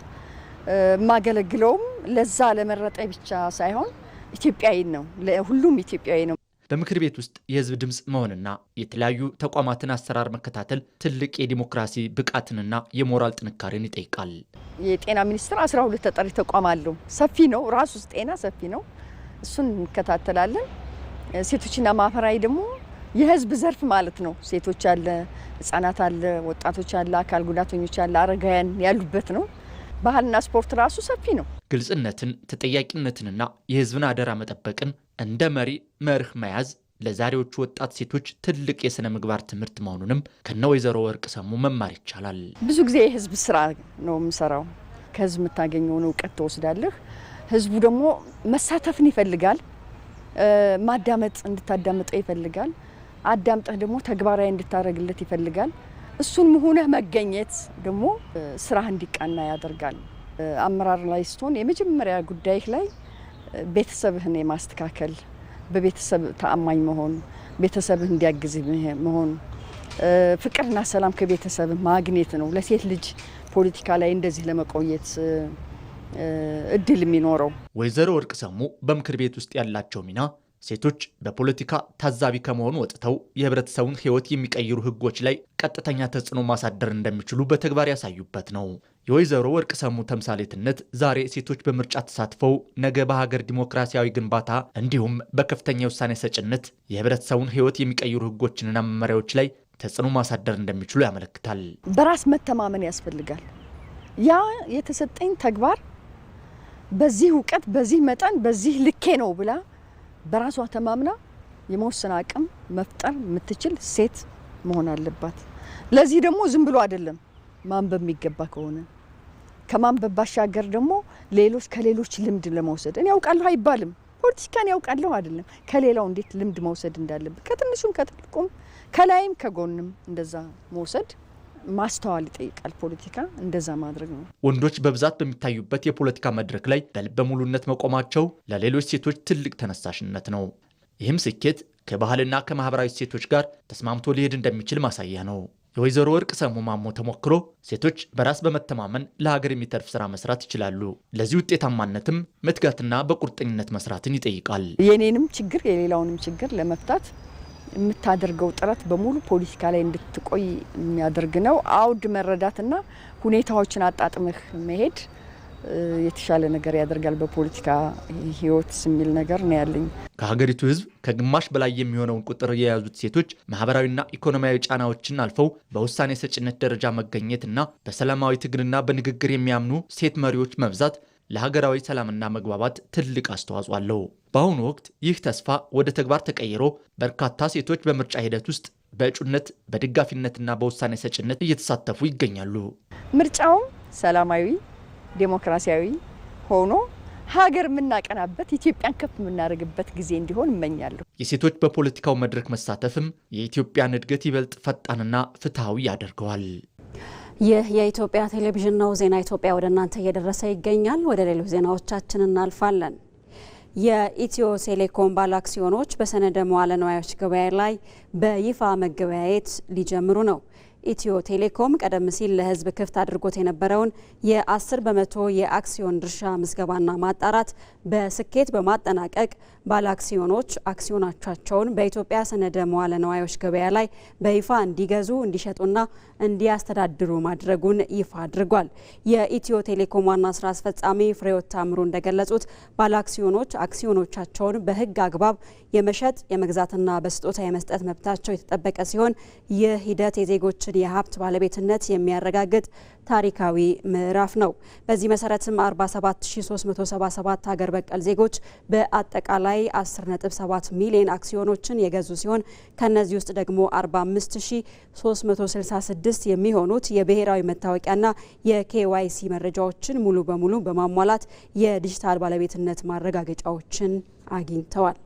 ማገለግለውም ለዛ ለመረጠኝ ብቻ ሳይሆን ኢትዮጵያዊ ነው፣ ለሁሉም ኢትዮጵያዊ ነው። በምክር ቤት ውስጥ የህዝብ ድምፅ መሆንና የተለያዩ ተቋማትን አሰራር መከታተል ትልቅ የዲሞክራሲ ብቃትንና የሞራል ጥንካሬን ይጠይቃል። የጤና ሚኒስቴር 12 ተጠሪ ተቋም አለው። ሰፊ ነው፣ ራሱ ጤና ሰፊ ነው። እሱን እንከታተላለን። ሴቶችና ማህበራዊ ደግሞ የህዝብ ዘርፍ ማለት ነው። ሴቶች አለ፣ ህጻናት አለ፣ ወጣቶች አለ፣ አካል ጉዳተኞች አለ፣ አረጋውያን ያሉበት ነው። ባህልና ስፖርት ራሱ ሰፊ ነው። ግልጽነትን፣ ተጠያቂነትንና የህዝብን አደራ መጠበቅን እንደ መሪ መርህ መያዝ ለዛሬዎቹ ወጣት ሴቶች ትልቅ የሥነ ምግባር ትምህርት መሆኑንም ከነ ወይዘሮ ወርቅ ሰሙ መማር ይቻላል። ብዙ ጊዜ የህዝብ ስራ ነው የምሰራው። ከህዝብ የምታገኘውን እውቀት ትወስዳለህ። ህዝቡ ደግሞ መሳተፍን ይፈልጋል። ማዳመጥ እንድታዳምጠው ይፈልጋል። አዳምጠህ ደግሞ ተግባራዊ እንድታደርግለት ይፈልጋል። እሱን ሆነህ መገኘት ደግሞ ስራህ እንዲቃና ያደርጋል። አመራር ላይ ስትሆን የመጀመሪያ ጉዳይህ ላይ ቤተሰብህን የማስተካከል፣ በቤተሰብ ተአማኝ መሆን፣ ቤተሰብህ እንዲያግዝ መሆን፣ ፍቅርና ሰላም ከቤተሰብ ማግኘት ነው ለሴት ልጅ ፖለቲካ ላይ እንደዚህ ለመቆየት እድል የሚኖረው። ወይዘሮ ወርቅ ሰሙ በምክር ቤት ውስጥ ያላቸው ሚና ሴቶች በፖለቲካ ታዛቢ ከመሆኑ ወጥተው የህብረተሰቡን ህይወት የሚቀይሩ ህጎች ላይ ቀጥተኛ ተጽዕኖ ማሳደር እንደሚችሉ በተግባር ያሳዩበት ነው። የወይዘሮ ወርቅ ሰሙ ተምሳሌትነት ዛሬ ሴቶች በምርጫ ተሳትፈው ነገ በሀገር ዲሞክራሲያዊ ግንባታ እንዲሁም በከፍተኛ ውሳኔ ሰጭነት የህብረተሰቡን ህይወት የሚቀይሩ ህጎችንና መመሪያዎች ላይ ተጽዕኖ ማሳደር እንደሚችሉ ያመለክታል። በራስ መተማመን ያስፈልጋል። ያ የተሰጠኝ ተግባር በዚህ እውቀት፣ በዚህ መጠን፣ በዚህ ልኬ ነው ብላ በራሷ ተማምና የመወሰን አቅም መፍጠር የምትችል ሴት መሆን አለባት። ለዚህ ደግሞ ዝም ብሎ አይደለም ማንበብ የሚገባ ከሆነ ከማንበብ ባሻገር ደግሞ ከሌሎች ልምድ ለመውሰድ እኔ ያውቃለሁ አይባልም። ፖለቲካን ያውቃለሁ አይደለም፣ ከሌላው እንዴት ልምድ መውሰድ እንዳለበት ከትንሹም ከትልቁም ከላይም ከጎንም እንደዛ መውሰድ ማስተዋል ይጠይቃል። ፖለቲካ እንደዛ ማድረግ ነው። ወንዶች በብዛት በሚታዩበት የፖለቲካ መድረክ ላይ በልበ ሙሉነት መቆማቸው ለሌሎች ሴቶች ትልቅ ተነሳሽነት ነው። ይህም ስኬት ከባህልና ከማህበራዊ ሴቶች ጋር ተስማምቶ ሊሄድ እንደሚችል ማሳያ ነው። የወይዘሮ ወርቅ ሰሙ ማሞ ተሞክሮ ሴቶች በራስ በመተማመን ለሀገር የሚተርፍ ስራ መስራት ይችላሉ። ለዚህ ውጤታማነትም መትጋትና በቁርጠኝነት መስራትን ይጠይቃል። የኔንም ችግር የሌላውንም ችግር ለመፍታት የምታደርገው ጥረት በሙሉ ፖለቲካ ላይ እንድትቆይ የሚያደርግ ነው። አውድ መረዳትና ሁኔታዎችን አጣጥመህ መሄድ የተሻለ ነገር ያደርጋል በፖለቲካ ህይወት የሚል ነገር ነው ያለኝ። ከሀገሪቱ ህዝብ ከግማሽ በላይ የሚሆነውን ቁጥር የያዙት ሴቶች ማህበራዊና ኢኮኖሚያዊ ጫናዎችን አልፈው በውሳኔ ሰጭነት ደረጃ መገኘትና በሰላማዊ ትግልና በንግግር የሚያምኑ ሴት መሪዎች መብዛት ለሀገራዊ ሰላምና መግባባት ትልቅ አስተዋጽኦ አለው። በአሁኑ ወቅት ይህ ተስፋ ወደ ተግባር ተቀይሮ በርካታ ሴቶች በምርጫ ሂደት ውስጥ በእጩነት፣ በደጋፊነትና በውሳኔ ሰጭነት እየተሳተፉ ይገኛሉ። ምርጫውም ሰላማዊ ዴሞክራሲያዊ ሆኖ ሀገር የምናቀናበት ኢትዮጵያን ከፍ የምናደርግበት ጊዜ እንዲሆን እመኛለሁ። የሴቶች በፖለቲካው መድረክ መሳተፍም የኢትዮጵያን እድገት ይበልጥ ፈጣንና ፍትሐዊ ያደርገዋል። ይህ የኢትዮጵያ ቴሌቪዥን ነው። ዜና ኢትዮጵያ ወደ እናንተ እየደረሰ ይገኛል። ወደ ሌሎች ዜናዎቻችን እናልፋለን። የኢትዮ ቴሌኮም ባለ አክሲዮኖች በሰነደ መዋለ ንዋዮች ገበያ ላይ በይፋ መገበያየት ሊጀምሩ ነው። ኢትዮ ቴሌኮም ቀደም ሲል ለሕዝብ ክፍት አድርጎት የነበረውን የ10 በመቶ የአክሲዮን ድርሻ ምዝገባና ማጣራት በስኬት በማጠናቀቅ ባለ አክሲዮኖች አክሲዮኖቻቸውን በኢትዮጵያ ሰነደ መዋለ ንዋዮች ገበያ ላይ በይፋ እንዲገዙ፣ እንዲሸጡና እንዲያስተዳድሩ ማድረጉን ይፋ አድርጓል። የኢትዮ ቴሌኮም ዋና ስራ አስፈጻሚ ፍሬሕይወት ታምሩ እንደገለጹት ባለ አክሲዮኖች አክሲዮኖቻቸውን በሕግ አግባብ የመሸጥ የመግዛትና በስጦታ የመስጠት መብታቸው የተጠበቀ ሲሆን ይህ ሂደት የዜጎችን የሀብት ባለቤትነት የሚያረጋግጥ ታሪካዊ ምዕራፍ ነው። በዚህ መሰረትም 47377 ሀገር በቀል ዜጎች በአጠቃላይ 10.7 ሚሊዮን አክሲዮኖችን የገዙ ሲሆን ከነዚህ ውስጥ ደግሞ 45366 የሚሆኑት የብሔራዊ መታወቂያና የኬዋይሲ መረጃዎችን ሙሉ በሙሉ በማሟላት የዲጂታል ባለቤትነት ማረጋገጫዎችን አግኝተዋል።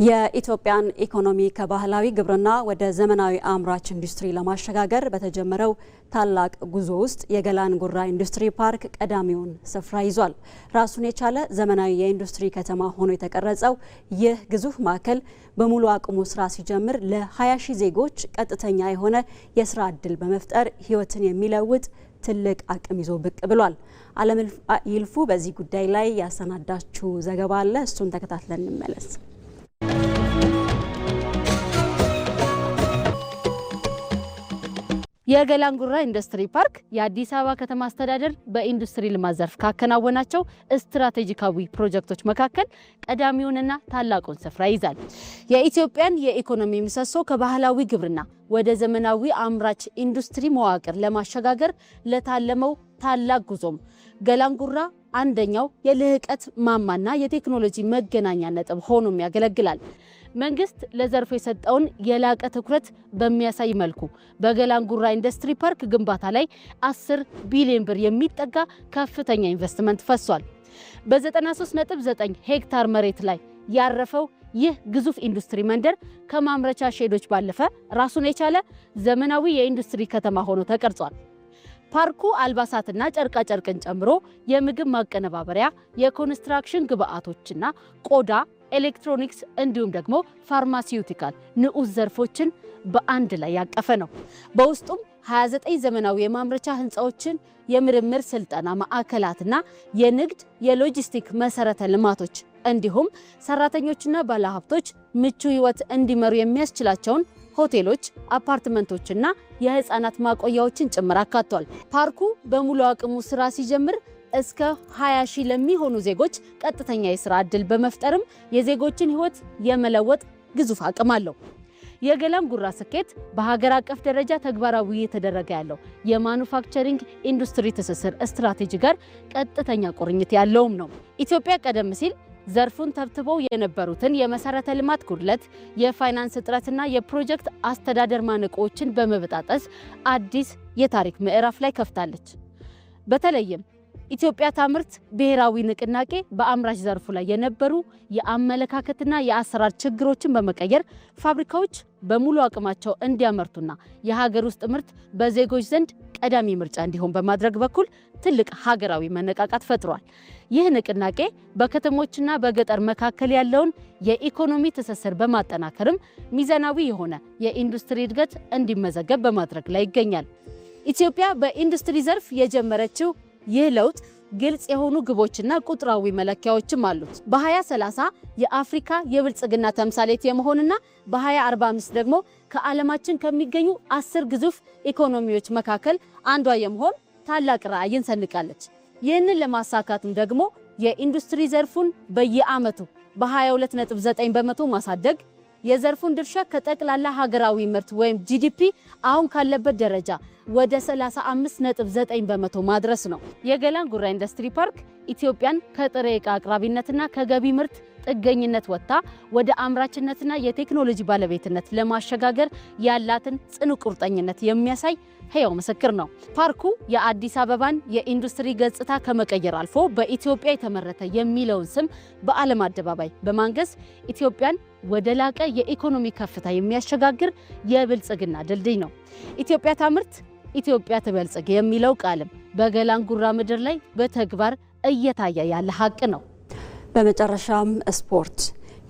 የኢትዮጵያን ኢኮኖሚ ከባህላዊ ግብርና ወደ ዘመናዊ አምራች ኢንዱስትሪ ለማሸጋገር በተጀመረው ታላቅ ጉዞ ውስጥ የገላን ጉራ ኢንዱስትሪ ፓርክ ቀዳሚውን ስፍራ ይዟል። ራሱን የቻለ ዘመናዊ የኢንዱስትሪ ከተማ ሆኖ የተቀረጸው ይህ ግዙፍ ማዕከል በሙሉ አቅሙ ስራ ሲጀምር ለ20 ሺህ ዜጎች ቀጥተኛ የሆነ የስራ ዕድል በመፍጠር ህይወትን የሚለውጥ ትልቅ አቅም ይዞ ብቅ ብሏል። አለም ይልፉ በዚህ ጉዳይ ላይ ያሰናዳችው ዘገባ አለ። እሱን ተከታትለን እንመለስ። የገላን ጉራ ኢንዱስትሪ ፓርክ የአዲስ አበባ ከተማ አስተዳደር በኢንዱስትሪ ልማት ዘርፍ ካከናወናቸው ስትራቴጂካዊ ፕሮጀክቶች መካከል ቀዳሚውንና ታላቁን ስፍራ ይዛል። የኢትዮጵያን የኢኮኖሚ ምሰሶ ከባህላዊ ግብርና ወደ ዘመናዊ አምራች ኢንዱስትሪ መዋቅር ለማሸጋገር ለታለመው ታላቅ ጉዞም ገላን ጉራ አንደኛው የልህቀት ማማና የቴክኖሎጂ መገናኛ ነጥብ ሆኖም ያገለግላል። መንግስት ለዘርፉ የሰጠውን የላቀ ትኩረት በሚያሳይ መልኩ በገላን ጉራ ኢንዱስትሪ ፓርክ ግንባታ ላይ 10 ቢሊዮን ብር የሚጠጋ ከፍተኛ ኢንቨስትመንት ፈሷል። በ93.9 ሄክታር መሬት ላይ ያረፈው ይህ ግዙፍ ኢንዱስትሪ መንደር ከማምረቻ ሼዶች ባለፈ ራሱን የቻለ ዘመናዊ የኢንዱስትሪ ከተማ ሆኖ ተቀርጿል። ፓርኩ አልባሳትና ጨርቃ ጨርቅን ጨምሮ የምግብ ማቀነባበሪያ፣ የኮንስትራክሽን ግብአቶችና ቆዳ፣ ኤሌክትሮኒክስ እንዲሁም ደግሞ ፋርማሲዩቲካል ንዑስ ዘርፎችን በአንድ ላይ ያቀፈ ነው። በውስጡም 29 ዘመናዊ የማምረቻ ህንፃዎችን፣ የምርምር ስልጠና ማዕከላትና የንግድ የሎጂስቲክ መሰረተ ልማቶች እንዲሁም ሰራተኞችና ባለሀብቶች ምቹ ህይወት እንዲመሩ የሚያስችላቸውን ሆቴሎች፣ አፓርትመንቶችና የህፃናት ማቆያዎችን ጭምር አካቷል። ፓርኩ በሙሉ አቅሙ ስራ ሲጀምር እስከ 20 ሺህ ለሚሆኑ ዜጎች ቀጥተኛ የስራ ዕድል በመፍጠርም የዜጎችን ህይወት የመለወጥ ግዙፍ አቅም አለው። የገላን ጉራ ስኬት በሀገር አቀፍ ደረጃ ተግባራዊ እየተደረገ ያለው የማኑፋክቸሪንግ ኢንዱስትሪ ትስስር ስትራቴጂ ጋር ቀጥተኛ ቁርኝት ያለውም ነው። ኢትዮጵያ ቀደም ሲል ዘርፉን ተብትበው የነበሩትን የመሰረተ ልማት ጉድለት፣ የፋይናንስ እጥረትና የፕሮጀክት አስተዳደር ማነቆችን በመበጣጠስ አዲስ የታሪክ ምዕራፍ ላይ ከፍታለች። በተለይም ኢትዮጵያ ታምርት ብሔራዊ ንቅናቄ በአምራች ዘርፉ ላይ የነበሩ የአመለካከትና የአሰራር ችግሮችን በመቀየር ፋብሪካዎች በሙሉ አቅማቸው እንዲያመርቱና የሀገር ውስጥ ምርት በዜጎች ዘንድ ቀዳሚ ምርጫ እንዲሆን በማድረግ በኩል ትልቅ ሀገራዊ መነቃቃት ፈጥሯል። ይህ ንቅናቄ በከተሞችና በገጠር መካከል ያለውን የኢኮኖሚ ትስስር በማጠናከርም ሚዛናዊ የሆነ የኢንዱስትሪ እድገት እንዲመዘገብ በማድረግ ላይ ይገኛል። ኢትዮጵያ በኢንዱስትሪ ዘርፍ የጀመረችው ይህ ለውጥ ግልጽ የሆኑ ግቦችና ቁጥራዊ መለኪያዎችም አሉት። በ2030 የአፍሪካ የብልጽግና ተምሳሌት የመሆንና በ2045 ደግሞ ከዓለማችን ከሚገኙ 10 ግዙፍ ኢኮኖሚዎች መካከል አንዷ የመሆን ታላቅ ራዕይን ሰንቃለች። ይህንን ለማሳካትም ደግሞ የኢንዱስትሪ ዘርፉን በየዓመቱ በ22.9 በመቶ ማሳደግ፣ የዘርፉን ድርሻ ከጠቅላላ ሀገራዊ ምርት ወይም ጂዲፒ አሁን ካለበት ደረጃ ወደ 35.9 በመቶ ማድረስ ነው። የገላን ጉራ ኢንዱስትሪ ፓርክ ኢትዮጵያን ከጥሬ ዕቃ አቅራቢነትና ከገቢ ምርት ጥገኝነት ወጥታ ወደ አምራችነትና የቴክኖሎጂ ባለቤትነት ለማሸጋገር ያላትን ጽኑ ቁርጠኝነት የሚያሳይ ሕያው ምስክር ነው። ፓርኩ የአዲስ አበባን የኢንዱስትሪ ገጽታ ከመቀየር አልፎ በኢትዮጵያ የተመረተ የሚለውን ስም በዓለም አደባባይ በማንገስ ኢትዮጵያን ወደ ላቀ የኢኮኖሚ ከፍታ የሚያሸጋግር የብልጽግና ድልድይ ነው። ኢትዮጵያ ታምርት፣ ኢትዮጵያ ትበልጽግ የሚለው ቃልም በገላን ጉራ ምድር ላይ በተግባር እየታየ ያለ ሀቅ ነው። በመጨረሻም ስፖርት።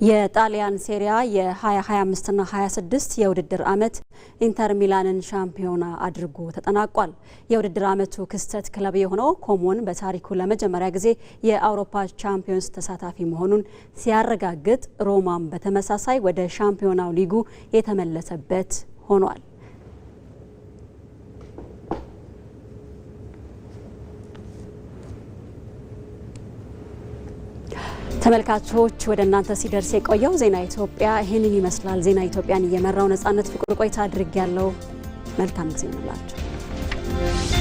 የጣሊያን ሴሪያ የ2025 እና 26 የውድድር ዓመት ኢንተር ሚላንን ሻምፒዮና አድርጎ ተጠናቋል። የውድድር ዓመቱ ክስተት ክለብ የሆነው ኮሞን በታሪኩ ለመጀመሪያ ጊዜ የአውሮፓ ቻምፒዮንስ ተሳታፊ መሆኑን ሲያረጋግጥ፣ ሮማም በተመሳሳይ ወደ ሻምፒዮናው ሊጉ የተመለሰበት ሆኗል። ተመልካቾች ወደ እናንተ ሲደርስ የቆየው ዜና ኢትዮጵያ ይህንን ይመስላል። ዜና ኢትዮጵያን እየመራው ነጻነት ፍቅር ቆይታ አድርጌያለሁ። መልካም ጊዜ ይሁንላችሁ።